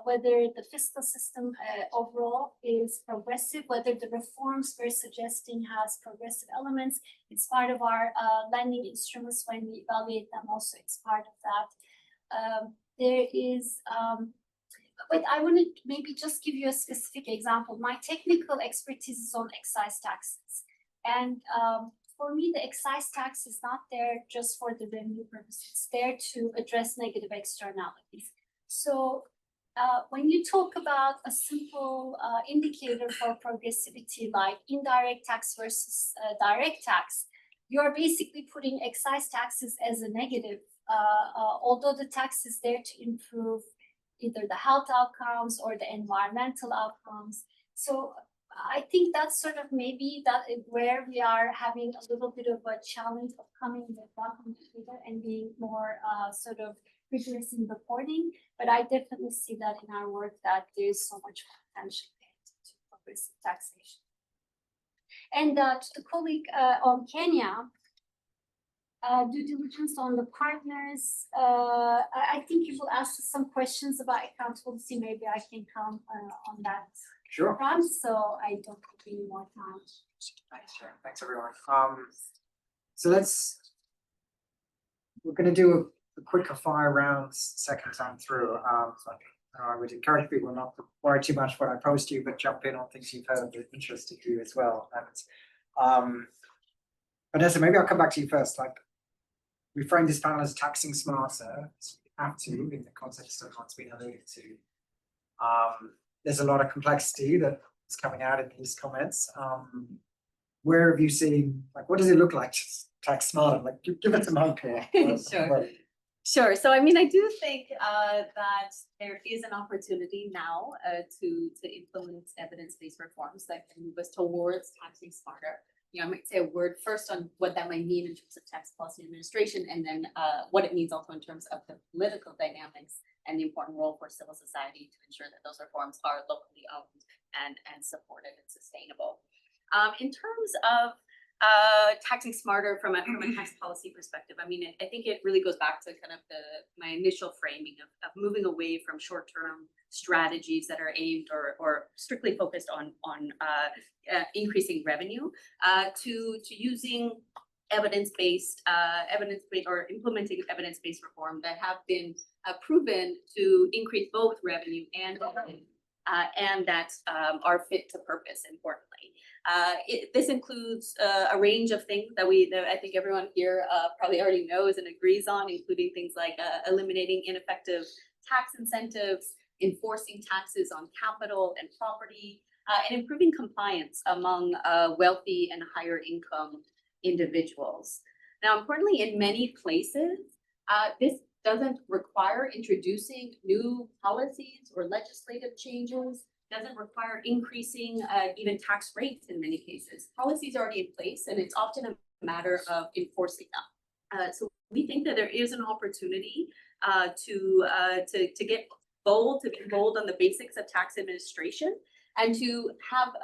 whether the fiscal system overall is progressive, whether the reforms we're suggesting has progressive elements. It's part of our lending instruments when we evaluate them also, it's part of that. There is, but I want to maybe just give you a specific example. My technical expertise is on excise taxes. And for me, the excise tax is not there just for the revenue purposes. It's there to address negative externalities. So when you talk about a simple indicator for progressivity like indirect tax versus direct tax, you're basically putting excise taxes as a negative, although the tax is there to improve either the health outcomes or the environmental outcomes. So I think that's sort of maybe that is where we are having a little bit of a challenge of coming with one figure and being more sort of rigorous in reporting. But I definitely see that in our work that there is so much potential to progressive taxation. And to the colleague on Kenya, due diligence on the partners. I think you will ask us some questions about accountability. Maybe I can come on that. Sure. Front, so I don't take any more time. Thanks, Sharon. Thanks, everyone. So we're going to do a quicker fire round second time through. So I would encourage people not to worry too much what I post to you, but jump in on things you've heard that interested you as well. And Vanessa, maybe I'll come back to you first. Like, we frame this panel as taxing smarter, so we have to in the context of what's been alluded to. There's a lot of complexity that is coming out in these comments. Where have you seen, like, what does it look like to tax smarter? Like, give it some hope here. Sure. So, I mean, I do think that there is an opportunity now to implement evidence-based reforms that can move us towards taxing smarter. I might say a word first on what that might mean in terms of tax policy administration, and then what it means also in terms of the political dynamics and the important role for civil society to ensure that those reforms are locally owned and supported and sustainable. In terms of taxing smarter from a tax policy perspective, I mean, I think it really goes back to kind of my initial framing of moving away from short-term strategies that are aimed or strictly focused on increasing revenue to using evidence-based or implementing evidence-based reform that have been proven to increase both revenue and that are fit to purpose, importantly. This includes a range of things that I think everyone here probably already knows and agrees on, including things like eliminating ineffective tax incentives, enforcing taxes on capital and property, and improving compliance among wealthy and higher income individuals. Now, importantly, in many places, this doesn't require introducing new policies or legislative changes, doesn't require increasing even tax rates in many cases. Policies are already in place, and it's often a matter of enforcing them. So we think that there is an opportunity to get bold, to be bold on the basics of tax administration, and to have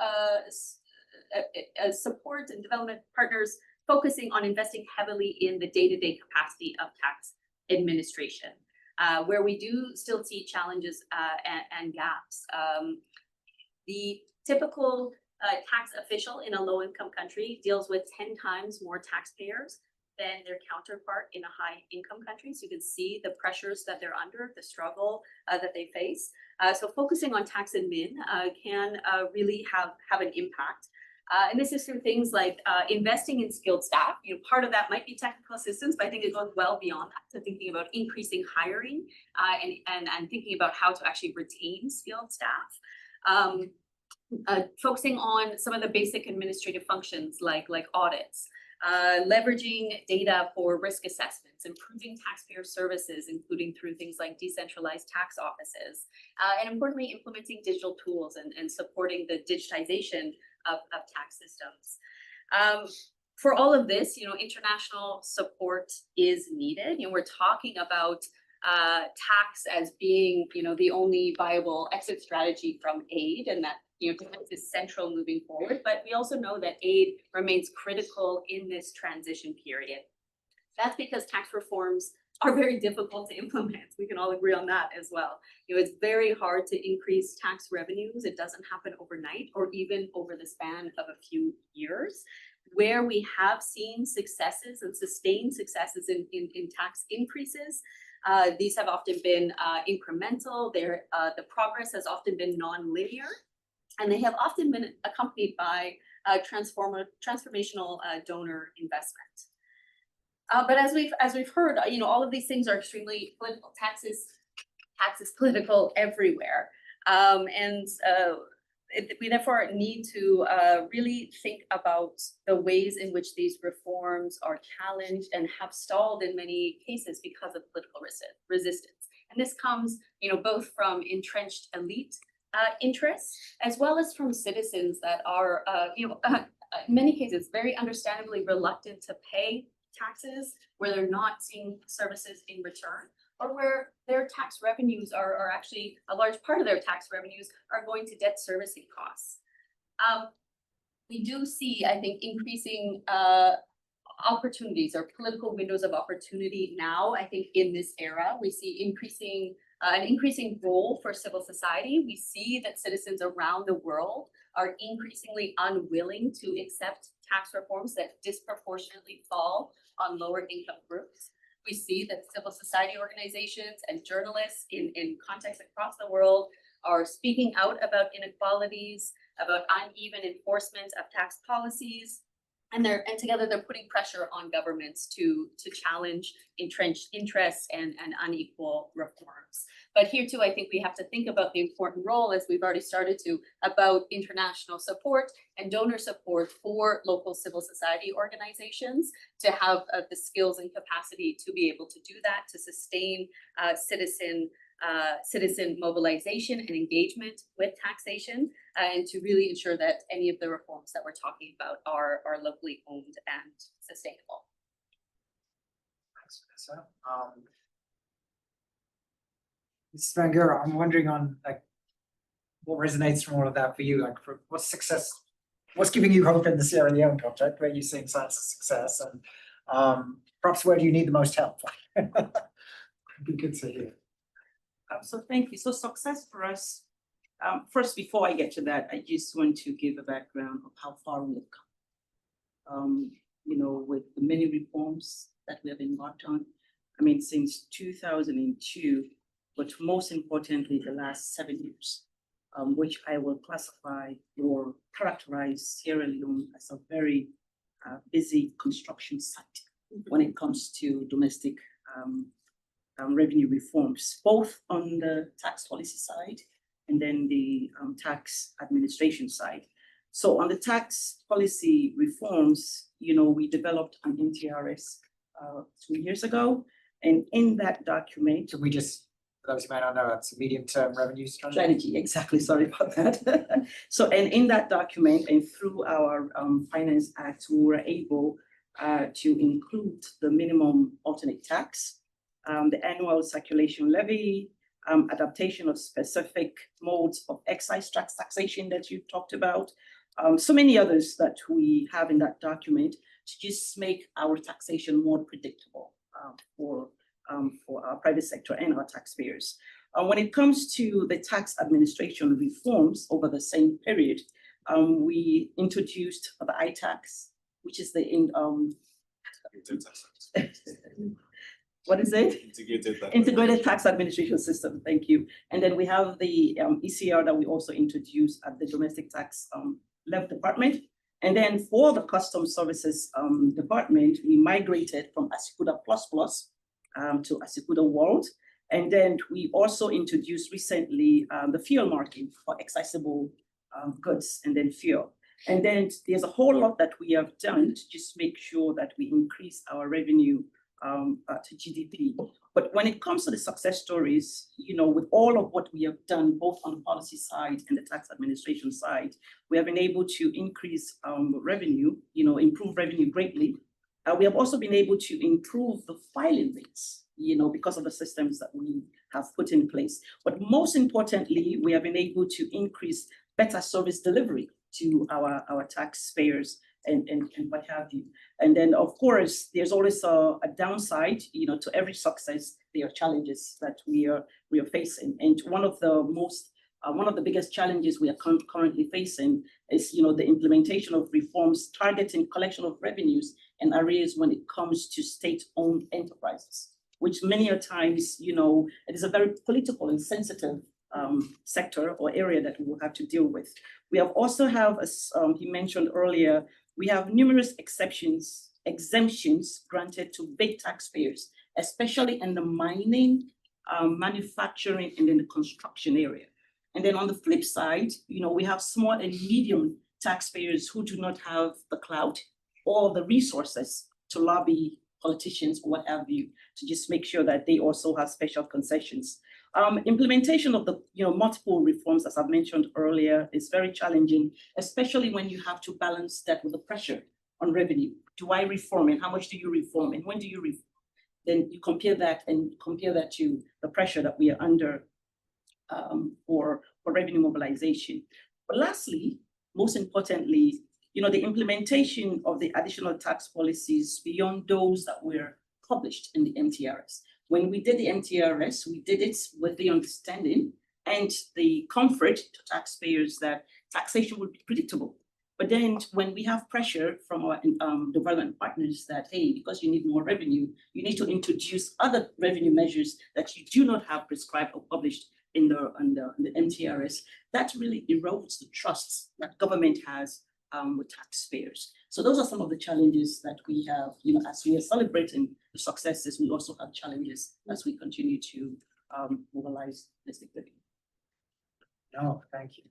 a support and development partners focusing on investing heavily in the day-to-day capacity of tax administration, where we do still see challenges and gaps. The typical tax official in a low-income country deals with 10 times more taxpayers than their counterpart in a high-income country. So you can see the pressures that they're under, the struggle that they face. So focusing on tax admin can really have an impact. And this is through things like investing in skilled staff. You know, part of that might be technical assistance, but I think it goes well beyond that. So thinking about increasing hiring and thinking about how to actually retain skilled staff. Focusing on some of the basic administrative functions like audits, leveraging data for risk assessments, improving taxpayer services, including through things like decentralized tax offices, and importantly, implementing digital tools and supporting the digitization of tax systems. For all of this, you know, international support is needed. You know, we're talking about tax as being, you know, the only viable exit strategy from aid, and that, you know, defense is central moving forward. But we also know that aid remains critical in this transition period. That's because tax reforms are very difficult to implement. We can all agree on that as well. You know, it's very hard to increase tax revenues. It doesn't happen overnight or even over the span of a few years. Where we have seen successes and sustained successes in tax increases, these have often been incremental. The progress has often been non-linear, and they have often been accompanied by transformational donor investment. But as we've heard, you know, all of these things are extremely political. Tax is political everywhere, we therefore need to really think about the ways in which these reforms are challenged and have stalled in many cases because of political resistance. And this comes, you know, both from entrenched elite interests, as well as from citizens that are, in many cases, very understandably reluctant to pay taxes, where they're not seeing services in return, or where their tax revenues are actually, a large part of their tax revenues are going to debt servicing costs. We do see, I think, increasing opportunities or political windows of opportunity now. I think in this era, we see an increasing role for civil society. We see that citizens around the world are increasingly unwilling to accept tax reforms that disproportionately fall on lower income groups. We see that civil society organizations and journalists in contexts across the world are speaking out about inequalities, about uneven enforcement of tax policies, and together they're putting pressure on governments to challenge entrenched interests and unequal reforms. But here too, I think we have to think about the important role, as we've already started to, about international support and donor support for local civil society organizations to have the skills and capacity to be able to do that, to sustain citizen mobilization and engagement with taxation, and to really ensure that any of the reforms that we're talking about are locally owned and sustainable. Thanks, Vanessa. Mrs. Van Geur, I'm wondering on what resonates from all of that for you, what's giving you hope in the Sierra Leone project, where you're seeing signs of success, and perhaps where do you need the most help? It'd be good to hear. So thank you. So success for us, first, before I get to that, I just want to give a background of how far we have come. With the many reforms that we have embarked on, since 2002, but most importantly, the last 7 years. which I will classify or characterize Sierra Leone as a very busy construction site when it comes to domestic revenue reforms, both on the tax policy side and then the tax administration side. So on the tax policy reforms, we developed an NTRS 2 years ago. And in that document, Can we just, for those who may not know, that's a medium-term revenue strategy. strategy, exactly, sorry about that. So, and in that document and through our Finance Act, we were able to include the minimum alternate tax, the annual circulation levy, adaptation of specific modes of excise tax taxation that you talked about, so many others that we have in that document to just make our taxation more predictable for our private sector and our taxpayers. When it comes to the tax administration reforms over the same period, we introduced the iTax, which is the what is it? Integrated tax administration system. Thank you. And then we have the ECR that we also introduced at the domestic tax levy department. And then for the customs services department, we migrated from Asikuda Plus Plus to Asikuda World. And then we also introduced recently the fuel marking for accessible goods and then fuel. And then there's a whole lot that we have done to just make sure that we increase our revenue to GDP. But when it comes to the success stories, with all of what we have done, both on the policy side and the tax administration side, we have been able to increase revenue, improve revenue greatly. We have also been able to improve the filing rates, because of the systems that we have put in place. But most importantly, we have been able to increase better service delivery to our taxpayers and what have you. And then, of course, there's always a downside, to every success. There are challenges that we are facing. And one of the biggest challenges we are currently facing is, the implementation of reforms targeting collection of revenues and arrears when it comes to state-owned enterprises, which many a times, it is a very political and sensitive sector or area that we will have to deal with. We have also have, as he mentioned earlier, we have numerous exemptions granted to big taxpayers, especially in the mining, manufacturing, and in the construction area. And then on the flip side, we have small and medium taxpayers who do not have the clout or the resources to lobby politicians or what have you, to just make sure that they also have special concessions. Implementation of the multiple reforms, as I've mentioned earlier, is very challenging, especially when you have to balance that with the pressure on revenue. Do I reform, and how much do you reform, and when do you reform? Then you compare that to the pressure that we are under for revenue mobilization. But lastly, most importantly, the implementation of the additional tax policies beyond those that were published in the NTRS. When we did the NTRS, we did it with the understanding and the comfort to taxpayers that taxation would be predictable. But then when we have pressure from our development partners that, hey, because you need more revenue, you need to introduce other revenue measures that you do not have prescribed or published in the NTRS, that really erodes the trust that government has with taxpayers. So those are some of the challenges that we have, as we are celebrating the successes, we also have challenges as we continue to mobilize domestic revenue. No, thank you.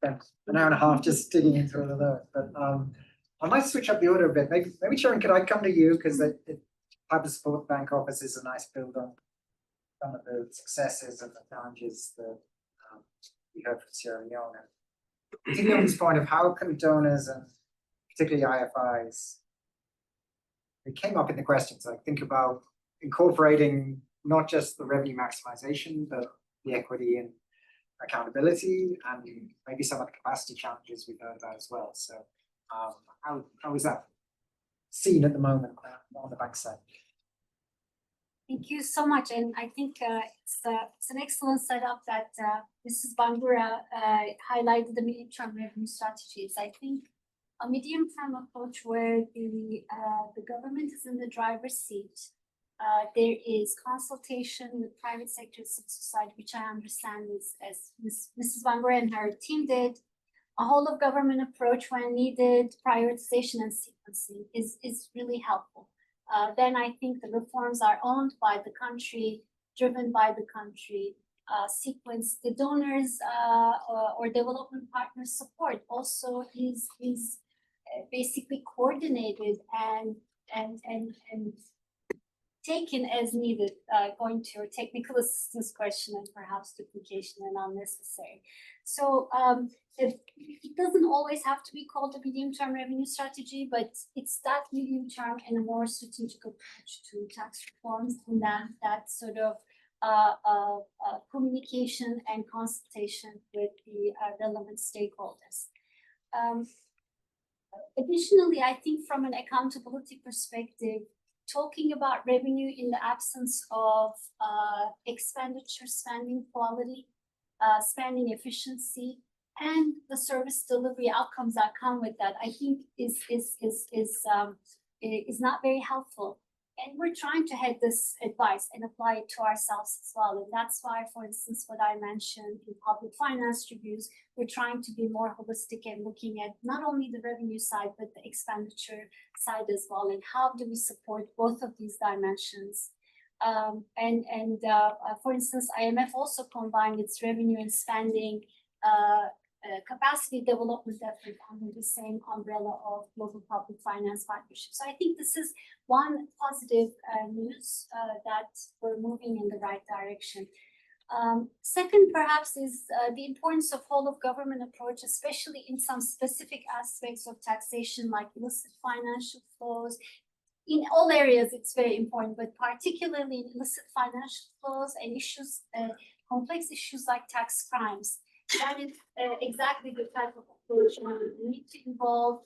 Thanks. An hour and a half just digging into all of those, but I might switch up the order a bit. Maybe Sharon, could I come to you, because the Public Support Bank office is a nice build on some of the successes and the challenges that we heard from Sierra Leone. Particularly on this point of how can donors and particularly IFIs, it came up in the questions, like think about incorporating not just the revenue maximization, but the equity and accountability, and maybe some of the capacity challenges we've heard about as well. So how is that seen at the moment on the bank side? Thank you so much, and I think it's an excellent setup that Mrs. Bangura highlighted the medium-term revenue strategies. I think a medium-term approach where the government is in the driver's seat There is consultation with private sector civil society, which I understand is, as Mrs. Van Goor and her team did, a whole of government approach when needed, prioritization and sequencing is really helpful. Then I think the reforms are owned by the country, driven by the country, sequence. The donors or development partners support also is basically coordinated and taken as needed, going to your technical assistance question and perhaps duplication and unnecessary. So it doesn't always have to be called a medium-term revenue strategy, but it's that medium-term and a more strategic approach to tax reforms, and that sort of communication and consultation with the relevant stakeholders. Additionally, I think from an accountability perspective, talking about revenue in the absence of expenditure, spending quality, spending efficiency, and the service delivery outcomes that come with that, I think is not very helpful. And we're trying to head this advice and apply it to ourselves as well. And that's why, for instance, what I mentioned in public finance reviews, we're trying to be more holistic and looking at not only the revenue side, but the expenditure side as well. And how do we support both of these dimensions? For instance, IMF also combined its revenue and spending capacity development effort under the same umbrella of global public finance partnership. So I think this is one positive news that we're moving in the right direction. Second, perhaps, is the importance of whole of government approach, especially in some specific aspects of taxation, like illicit financial flows. In all areas, it's very important, but particularly in illicit financial flows and issues, complex issues like tax crimes. That is exactly the type of approach we need to involve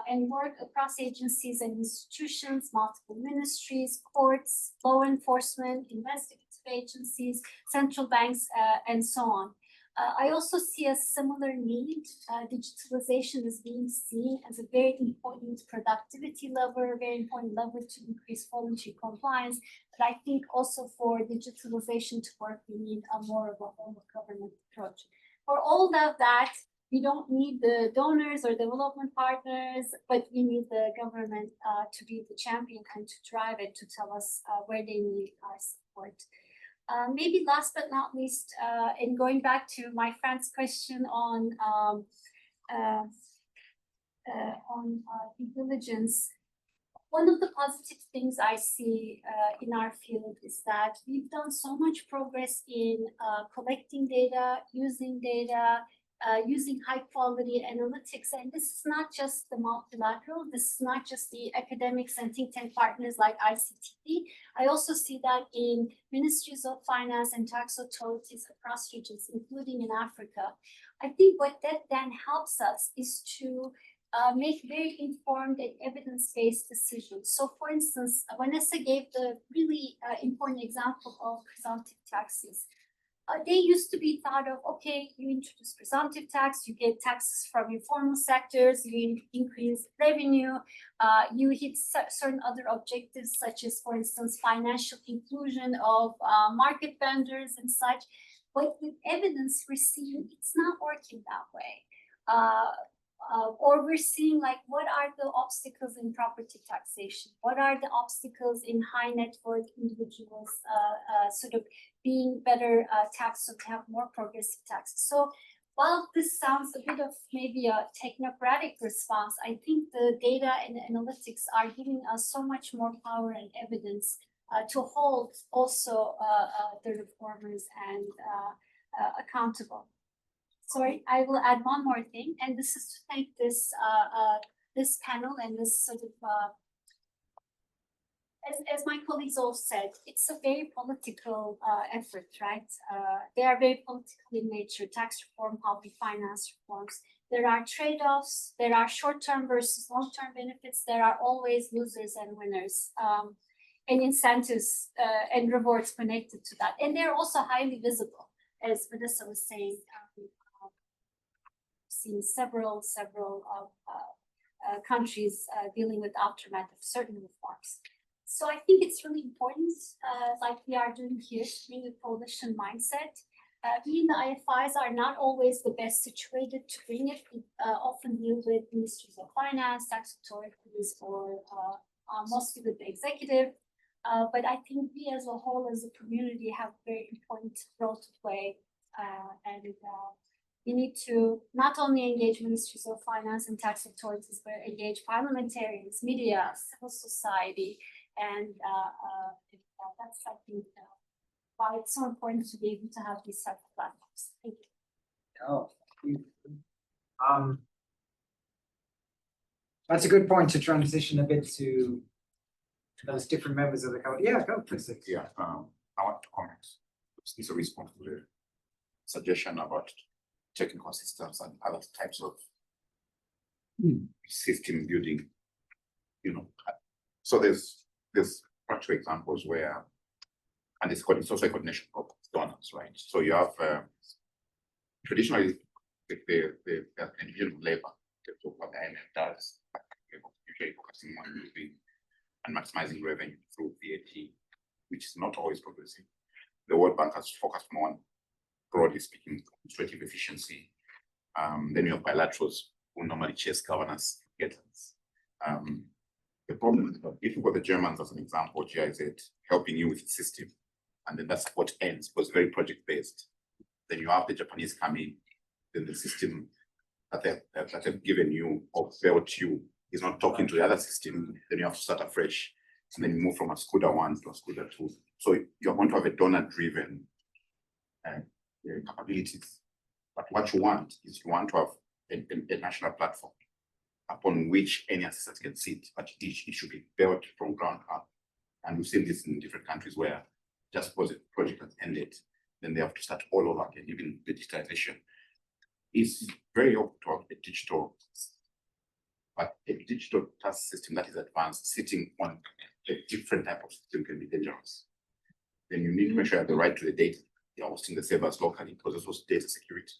and work across agencies and institutions, multiple ministries, courts, law enforcement, investigative agencies, central banks, and so on. I also see a similar need. Digitalization is being seen as a very important productivity lever, a very important lever to increase voluntary compliance. But I think also for digitalization to work, we need a more of a whole of government approach. For all of that, we don't need the donors or development partners, but we need the government to be the champion and to drive it, to tell us where they need our support. Maybe last but not least, in going back to my friend's question on due diligence, one of the positive things I see in our field is that we've done so much progress in collecting data, using high quality analytics. And this is not just the multilateral, this is not just the academics and think tank partners like ICTD. I also see that in ministries of finance and tax authorities across regions, including in Africa. I think what that then helps us is to make very informed and evidence-based decisions. So for instance, Vanessa gave the really important example of presumptive taxes. They used to be thought of, okay, you introduce presumptive tax, you get taxes from informal sectors, you increase revenue, you hit certain other objectives, such as, for instance, financial inclusion of market vendors and such. But with evidence, we're seeing it's not working that way. Or we're seeing, like, what are the obstacles in property taxation? What are the obstacles in high net worth individuals sort of being better taxed, so to have more progressive taxes? So while this sounds a bit of maybe a technocratic response, I think the data and analytics are giving us so much more power and evidence to hold also the reformers and accountable. Sorry, I will add one more thing, and this is to thank this this panel and this sort of as my colleagues all said, it's a very political effort, right? They are very political in nature. Tax reform, public finance reforms. There are trade-offs. There are short-term versus long-term benefits. There are always losers and winners, and incentives and rewards connected to that. And they're also highly visible, as Vanessa was saying. Seen several countries dealing with aftermath of certain reforms. So I think it's really important, like we are doing here, to bring a coalition mindset. We in the IFIs are not always the best situated to bring it. We often deal with ministries of finance, tax authorities, or mostly with the executive. But I think we as a whole, as a community, have a very important role to play. And we need to not only engage ministries of finance and tax authorities, but engage parliamentarians, media, civil society, and that's, I think, why it's so important to be able to have these type of platforms. Thank you. Oh, thank you. That's a good point to transition a bit to those different members of the committee. Yeah, go please. Yeah, I want to comment. It's a response to the suggestion about technical systems and other types of system building. You know, so there's practical examples where, and it's also a coordination of donors, right? So you have traditionally the individual labor, what the IMF does, usually focusing on moving and maximizing revenue through VAT, which is not always progressive. The World Bank has focused more on, broadly speaking, administrative efficiency. Then you have bilaterals who normally chase governance getters. The problem is that if you've got the Germans as an example, GIZ helping you with the system, and then that support ends, was very project-based. Then you have the Japanese come in, then the system that they've given you or built you is not talking to the other system, then you have to start afresh. And then you move from a SCUDA 1 to a SCUDA 2. So you're going to have a donor-driven capabilities. But what you want is you want to have a national platform upon which any assistant can sit, but it should be built from ground up. And we've seen this in different countries where just because the project has ended, then they have to start all over again, even the digitization. It's very helpful to have a digital, but a digital task system that is advanced, sitting on a different type of system can be dangerous. Then you need to make sure you have the right to the data. You're hosting the servers locally because this was data security.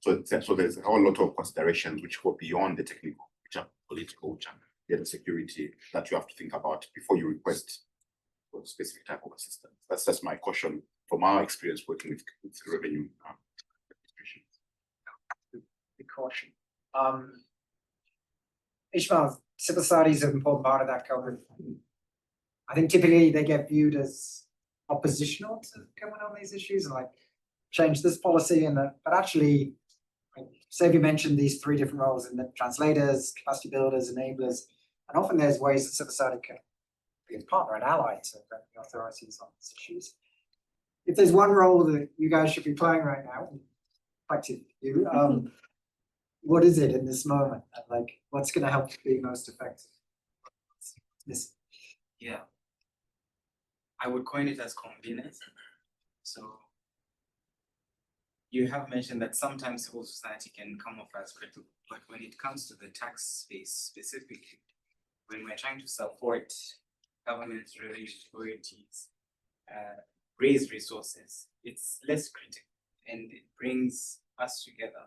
So there's a whole lot of considerations which go beyond the technical, which are political, which are data security that you have to think about before you request for a specific type of assistance. That's just my caution from our experience working with revenue administration. The caution. Ishmael, civil society is an important part of that coverage. I think typically they get viewed as oppositional to going on these issues and like change this policy and that, but actually, like Xavier mentioned these three different roles in the translators, capacity builders, enablers, and often there's ways that civil society can be a partner and ally to revenue authorities on these issues. If there's one role that you guys should be playing right now, back to you, what is it in this moment? And like, what's going to help be most effective? Yeah, I would coin it as convenience. So you have mentioned that sometimes civil society can come off as critical, but when it comes to the tax space specifically, when we're trying to support government revenue authorities, raise resources, it's less critical and it brings us together.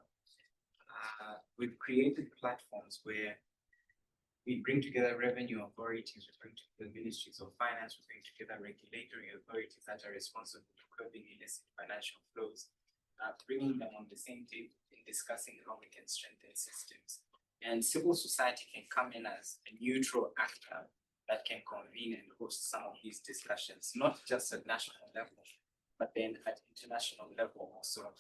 We've created platforms where we bring together revenue authorities, we bring together ministries of finance, we bring together regulatory authorities that are responsible for curbing illicit financial flows, bringing them on the same table and discussing how we can strengthen systems. And civil society can come in as a neutral actor that can convene and host some of these discussions, not just at national level, but then at international level also.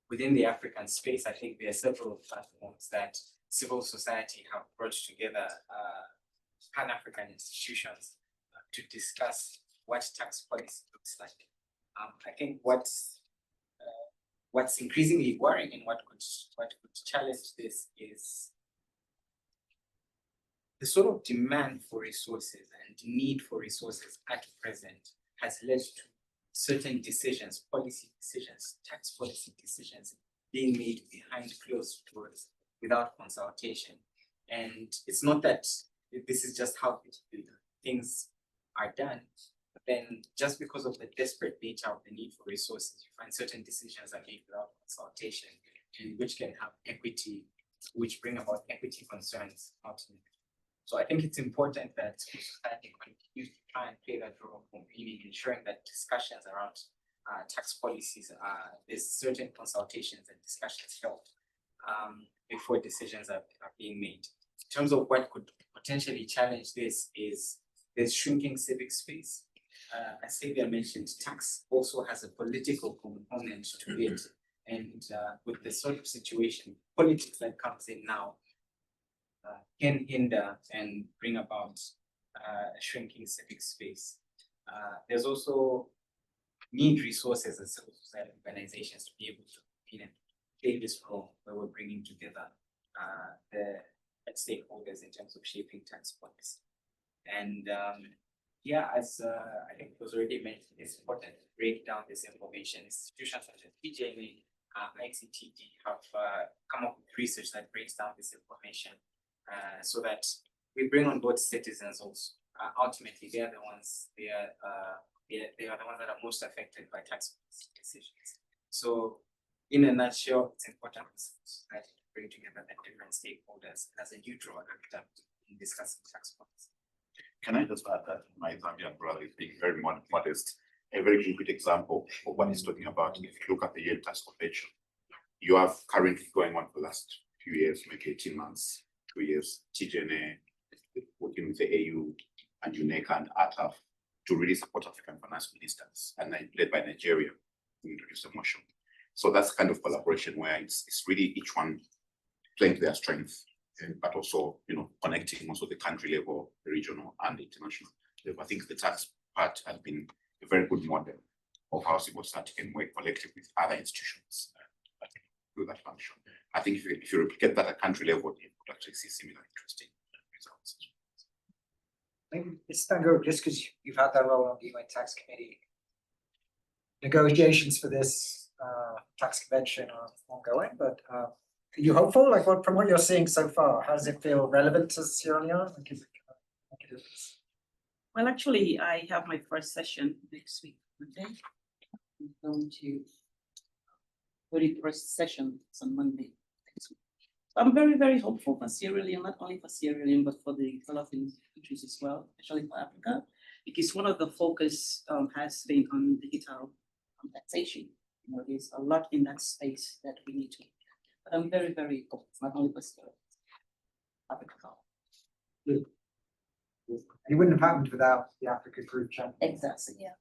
Within the African space, I think there are several platforms that civil society have brought together Pan-African institutions to discuss what tax policy looks like. I think what's increasingly worrying and what could challenge this is the sort of demand for resources and need for resources at present has led to certain decisions, policy decisions, tax policy decisions being made behind closed doors without consultation. And it's not that this is just how things are done, but then just because of the desperate nature of the need for resources, you find certain decisions are made without consultation, which can have equity, which bring about equity concerns ultimately. So I think it's important that society continues to try and play that role of meaning, ensuring that discussions around tax policies, there's certain consultations and discussions held before decisions are being made. In terms of what could potentially challenge this is there's shrinking civic space. As Xavier mentioned, tax also has a political component to it. And with the sort of situation, politics that comes in now can hinder and bring about a shrinking civic space. There's also need resources as civil society organizations to be able to play this role where we're bringing together the stakeholders in terms of shaping tax policy. And yeah, as I think it was already mentioned, it's important to break down this information. Institutions such as PJMA, ICTD have come up with research that breaks down this information so that we bring on board citizens also. Ultimately, they are the ones they are the ones that are most affected by tax policy decisions. So, in a nutshell, it's important for society to bring together the different stakeholders as a neutral actor in discussing tax policy. Can I just add that my Zambian brother is being very modest? A very good example of what he's talking about. If you look at the Yale Tax Convention, you have currently going on for the last few years, maybe 18 months, 2 years, TGNA, working with the AU and UNECA and ATAF to really support African finance ministers, and led by Nigeria, to introduce a motion. So that's kind of collaboration where it's really each one playing to their strength, but also, connecting also the country level, the regional and the international level. I think the tax part has been a very good model of how civil society can work collectively with other institutions through that function. I think if you replicate that at country level, you could actually see similar interesting results. Maybe it's Tango, just because you've had that role on the UN Tax Committee. Negotiations for this tax convention are ongoing, but are you hopeful? Like, from what you're seeing so far, how does it feel relevant to Sierra Leone? Like, is it make a difference? Well, actually, I have my first session next week, Monday. I'm going to 31st session, it's on Monday next week. I'm very, very hopeful for Sierra Leone, not only for Sierra Leone, but for the developing countries as well, especially for Africa, because one of the focus has been on digital taxation. There's a lot in that space that we need to. But I'm very, very hopeful, not only for Sierra Leone, Africa. It wouldn't have happened without the Africa Group Champions. Exactly. Yeah.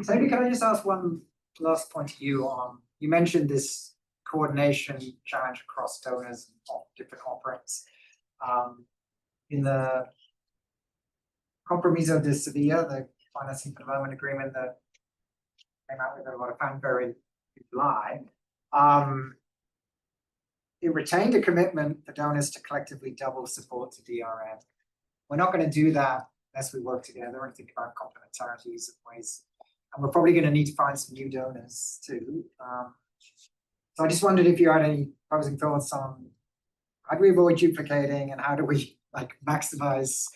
Sadie, can I just ask one last point to you on, you mentioned this coordination challenge across donors and different operators. In the Compromiso de Sevilla, the financing for development agreement that came out with a lot of fanfare in July, it retained a commitment for donors to collectively double support to DRM. We're not going to do that unless we work together and think about complementarities and ways. And we're probably going to need to find some new donors too. So I just wondered if you had any closing thoughts on how do we avoid duplicating and how do we maximize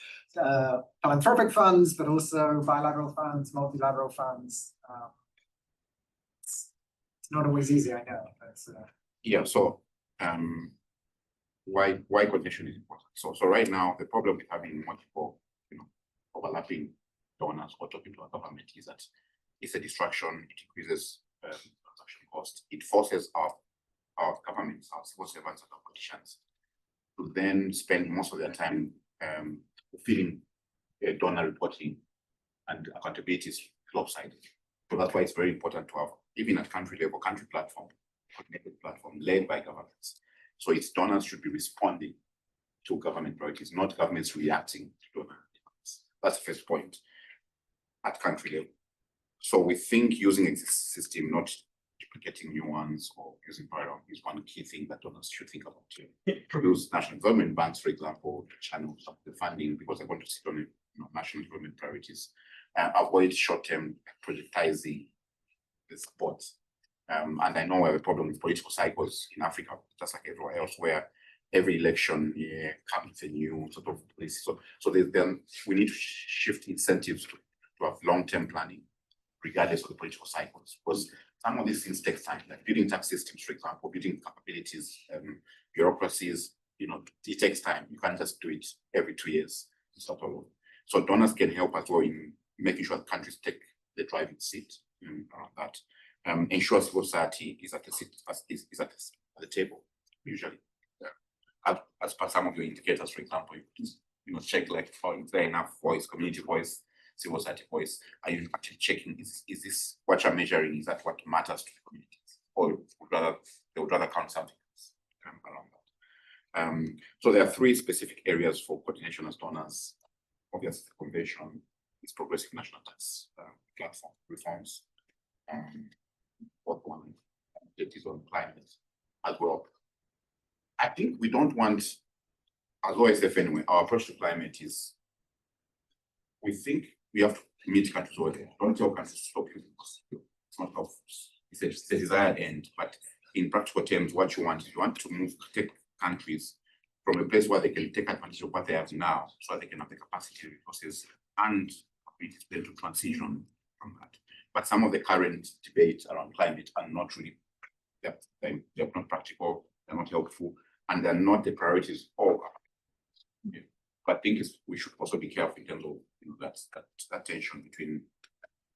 philanthropic funds, but also bilateral funds, multilateral funds. It's not always easy, I know. But, yeah, so why coordination is important. So right now the problem with having multiple, overlapping donors or talking to our government is that it's a distraction, it increases transaction cost, it forces our governments, our civil servants, our politicians to then spend most of their time fulfilling donor reporting, and accountability is lopsided. So that's why it's very important to have, even at country level, country platform, coordinated platform led by governments. So its donors should be responding to government priorities, not governments reacting to donor demands. That's the first point at country level. So we think using existing system, not duplicating new ones or using parallel, is one key thing that donors should think about. Use national government banks, for example, to channel some of the funding because they want to sit on national government priorities. Avoid short-term projectizing the support. And I know we have a problem with political cycles in Africa, just like everywhere else, where every election comes a new sort of policy. So then we need to shift incentives to have long-term planning, regardless of the political cycles, because some of these things take time, like building tax systems, for example, building capabilities, bureaucracies it takes time. You can't just do it every 2 years. It's not all. So donors can help as well in making sure countries take the driving seat around that. Ensure civil society is at the seat, is at the table usually. As per some of your indicators, for example, you check like for is there enough voice, community voice, civil society voice. Are you actually checking is this what you're measuring? Is that what matters to the communities, or they would rather count something else around that? So there are 3 specific areas for coordination as donors. Obviously, the convention is progressive national tax platform reforms. What one that is on climate as well. I think we don't want, as OSF anyway, our approach to climate is we think we have to meet countries over there. Don't tell countries to stop using fossil. It's not helpful. It's a desired end, but in practical terms, what you want is you want to take countries from a place where they can take advantage of what they have now, so they can have the capacity, resources, and ability to transition from that. But some of the current debates around climate are not really, they're not practical, they're not helpful, and they're not the priorities of. But I think we should also be careful in terms of that tension between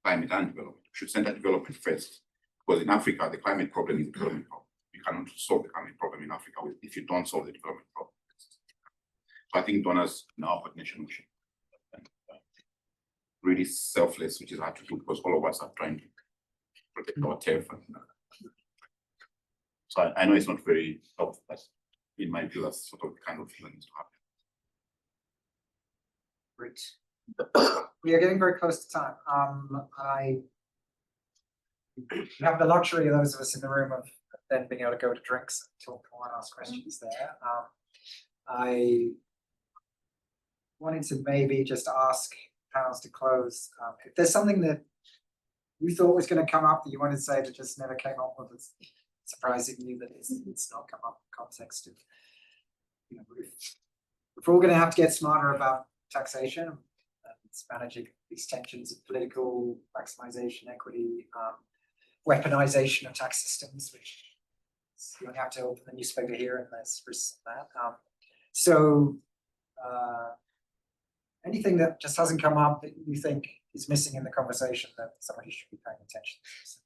climate and development. We should center development first, because in Africa the climate problem is a development problem. You cannot solve the climate problem in Africa if you don't solve the development problem. So I think donors in our coordination mission really selfless, which is hard to do because all of us are trying to protect our turf. So I know it's not very helpful, but in my view, that's sort of the kind of feeling to happen. Great. We are getting very close to time. We have the luxury of those of us in the room of then being able to go to drinks and talk more and ask questions there. I wanted to maybe just ask panels to close. If there's something that you thought was going to come up that you wanted to say that just never came up with, it's surprising you that it's not come up in context of, if we're all going to have to get smarter about taxation, it's managing these tensions of political maximization, equity, weaponization of tax systems, which you only have to open the newspaper here and there's risks of that. So anything that just hasn't come up that you think is missing in the conversation that somebody should be paying attention to? So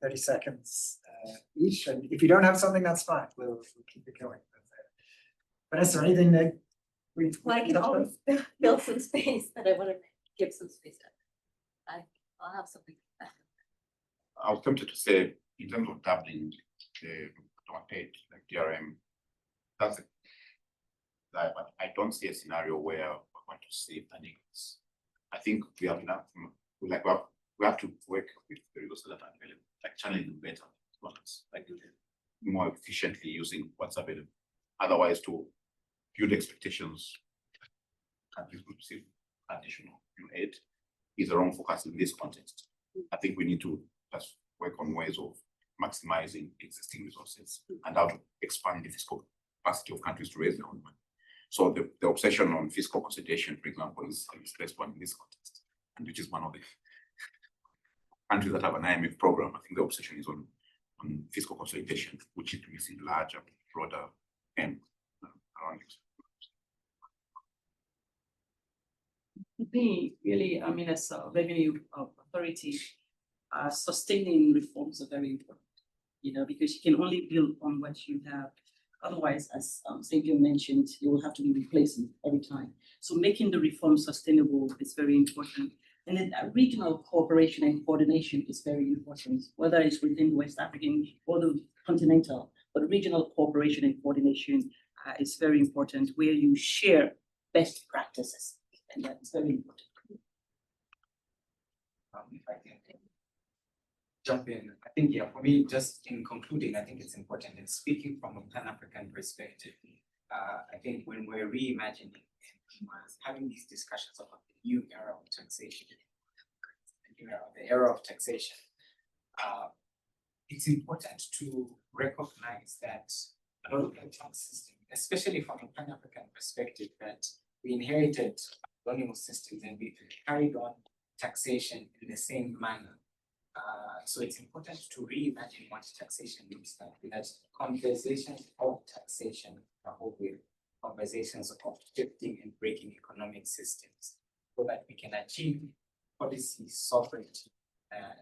30 seconds each, and if you don't have something, that's fine. We'll keep it going. But is there anything that Well, I can always fill some space, but I want to give some space. I'll have something. I was tempted to say, in terms of doubling the paid like DRM, but I don't see a scenario where we're going to save earnings. I think we have enough. We have to work with the resources that are available, like channeling them better, like more efficiently using what's available. Otherwise, to build expectations, countries will receive additional aid is the wrong focus in this context. I think we need to just work on ways of maximizing existing resources and how to expand the fiscal capacity of countries to raise their own money. So the obsession on fiscal consolidation, for example, is best one in this context, and which is one of the countries that have an IMF program. I think the obsession is on fiscal consolidation, which is missing larger, broader aim around it. Really, I mean, as a revenue authority, sustaining reforms are very important, because you can only build on what you have. Otherwise, as Xavier mentioned, you will have to be replacing every time. So making the reform sustainable is very important. And then regional cooperation and coordination is very important, whether it's within West African or the continental, but regional cooperation and coordination is very important, where you share best practices, and that's very important. If I can jump in, I think, for me, just in concluding, I think it's important in speaking from a Pan-African perspective. I think when we're reimagining and having these discussions about the new era of taxation, the era of taxation, it's important to recognize that a lot of the tax system, especially from a Pan-African perspective, that we inherited colonial systems and we carried on taxation in the same manner. So it's important to reimagine what taxation looks like, that conversation of taxation conversations of shifting and breaking economic systems so that we can achieve policy sovereignty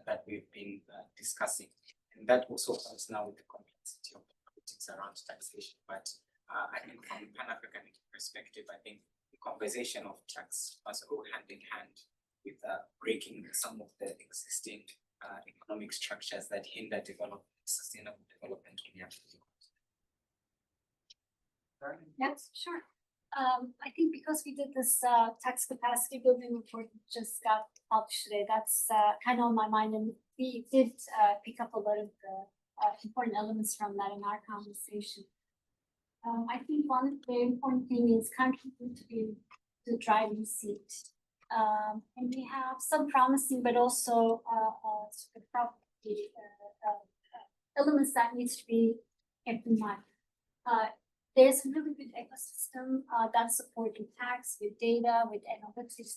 that we've been discussing. And that also comes now with the complexity of the politics around taxation. But I think from a Pan-African perspective, I think the conversation of tax must go hand in hand with breaking some of the existing economic structures that hinder sustainable development on the African continent. Yes, sure. I think because we did this tax capacity building report that just got published today, that's kind of on my mind, and we did pick up a lot of the important elements from that in our conversation. I think one very important thing is country need to be the driving seat. And we have some promising, but also sort of probably elements that needs to be kept in mind. There's a really good ecosystem that's supporting tax with data, with analytics,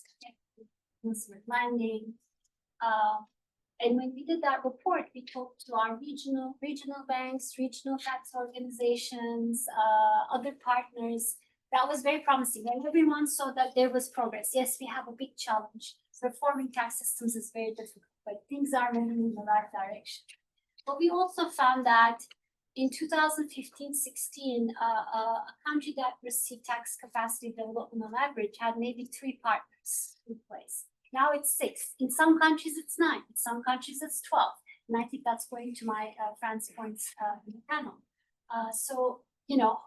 with lending. And when we did that report, we talked to our regional banks, regional tax organizations, other partners. That was very promising, and everyone saw that there was progress. Yes, we have a big challenge. Reforming tax systems is very difficult, but things are moving in the right direction. But we also found that in 2015-16, a country that received tax capacity development on average had maybe 3 partners in place. Now it's 6. In some countries, it's 9. In some countries, it's 12. And I think that's going to my friend's points in the panel. So, you know,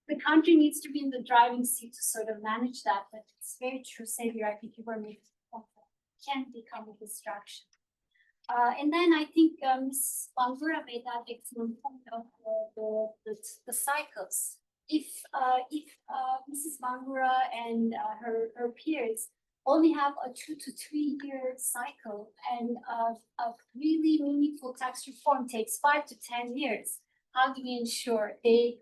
the country needs to be in the driving seat to sort of manage that. But it's very true, Xavier. I think you were making a point that can become a distraction. And then I think Ms. Bangura made that excellent point of the cycles. If Mrs. Bangura and her peers only have a 2 to 3 year cycle, and a really meaningful tax reform takes 5 to 10 years, how do we ensure they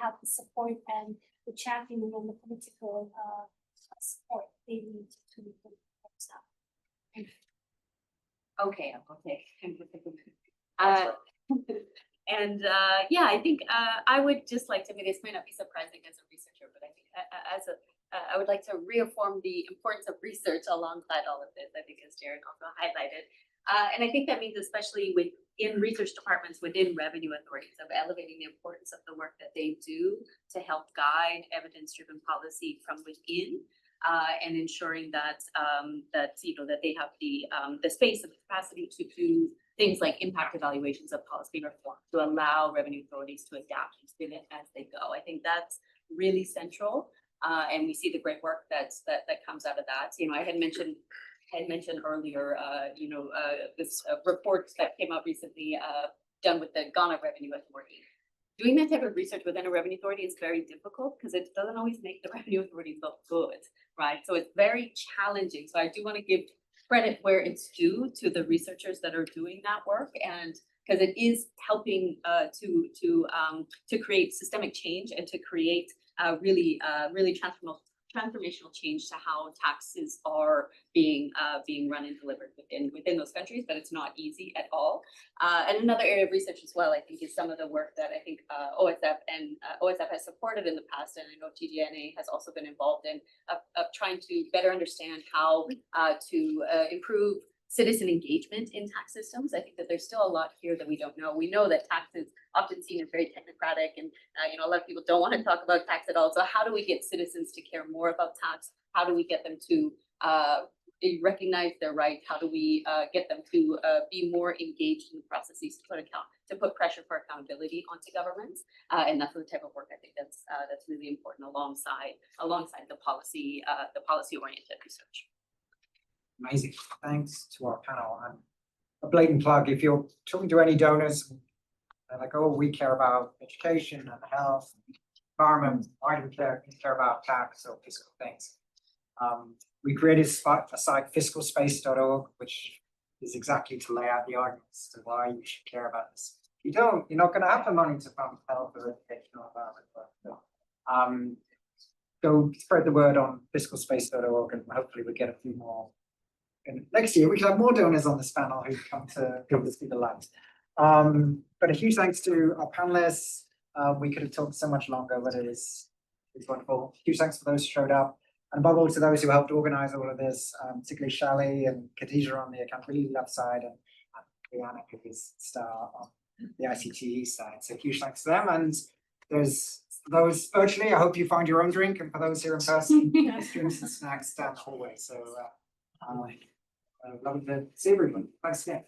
have the support and the championing and the political support they need to make the reforms happen? Okay, and yeah, I think I would just like to, I mean, this might not be surprising as a researcher, but I think I would like to reaffirm the importance of research alongside all of this. I think, as Jared also highlighted, and I think that means especially in research departments within revenue authorities, of elevating the importance of the work that they do to help guide evidence-driven policy from within. And ensuring that that they have the space and capacity to do things like impact evaluations of policy reform, to allow revenue authorities to adapt and pivot as they go. I think that's really central, and we see the great work that comes out of that. You know, I had mentioned earlier, this report that came out recently, done with the Ghana Revenue Authority. Doing that type of research within a revenue authority is very difficult because it doesn't always make the revenue authority look good, right? So it's very challenging. So I do want to give credit where it's due to the researchers that are doing that work, and because it is helping to create systemic change and to create really transformational change to how taxes are being run and delivered within those countries, but it's not easy at all. And another area of research as well, I think, is some of the work that I think OSF has supported in the past, and I know TGNA has also been involved in, of trying to better understand how to improve citizen engagement in tax systems. I think that there's still a lot here that we don't know. We know that tax is often seen as very technocratic, and a lot of people don't want to talk about tax at all. So how do we get citizens to care more about tax? How do we get them to recognize their rights? How do we get them to be more engaged in the processes to put pressure for accountability onto governments? And that's the type of work I think that's really important alongside the policy oriented research. Amazing. Thanks to our panel. And a blatant plug, if you're talking to any donors, they're like, oh, we care about education and health, environment, why do we care about tax or fiscal things? We created a site, fiscalspace.org, which is exactly to lay out the arguments to why you should care about this. If you don't, you're not going to have the money to fund health or education or environment. Go spread the word on fiscalspace.org, and hopefully we'll get a few more. And next year we can have more donors on this panel who come to see the light. But a huge thanks to our panelists. We could have talked so much longer, but it is It's wonderful. Huge thanks for those who showed up. And above all to those who helped organize all of this, particularly Shally and Khadija on the accountability lab side and Rihanna, who is star on the ICTE side. So huge thanks to them. And there's those virtually, I hope you find your own drink. And for those here in person, there's drinks and snacks down the hallway. So lovely to see everyone. Thanks again.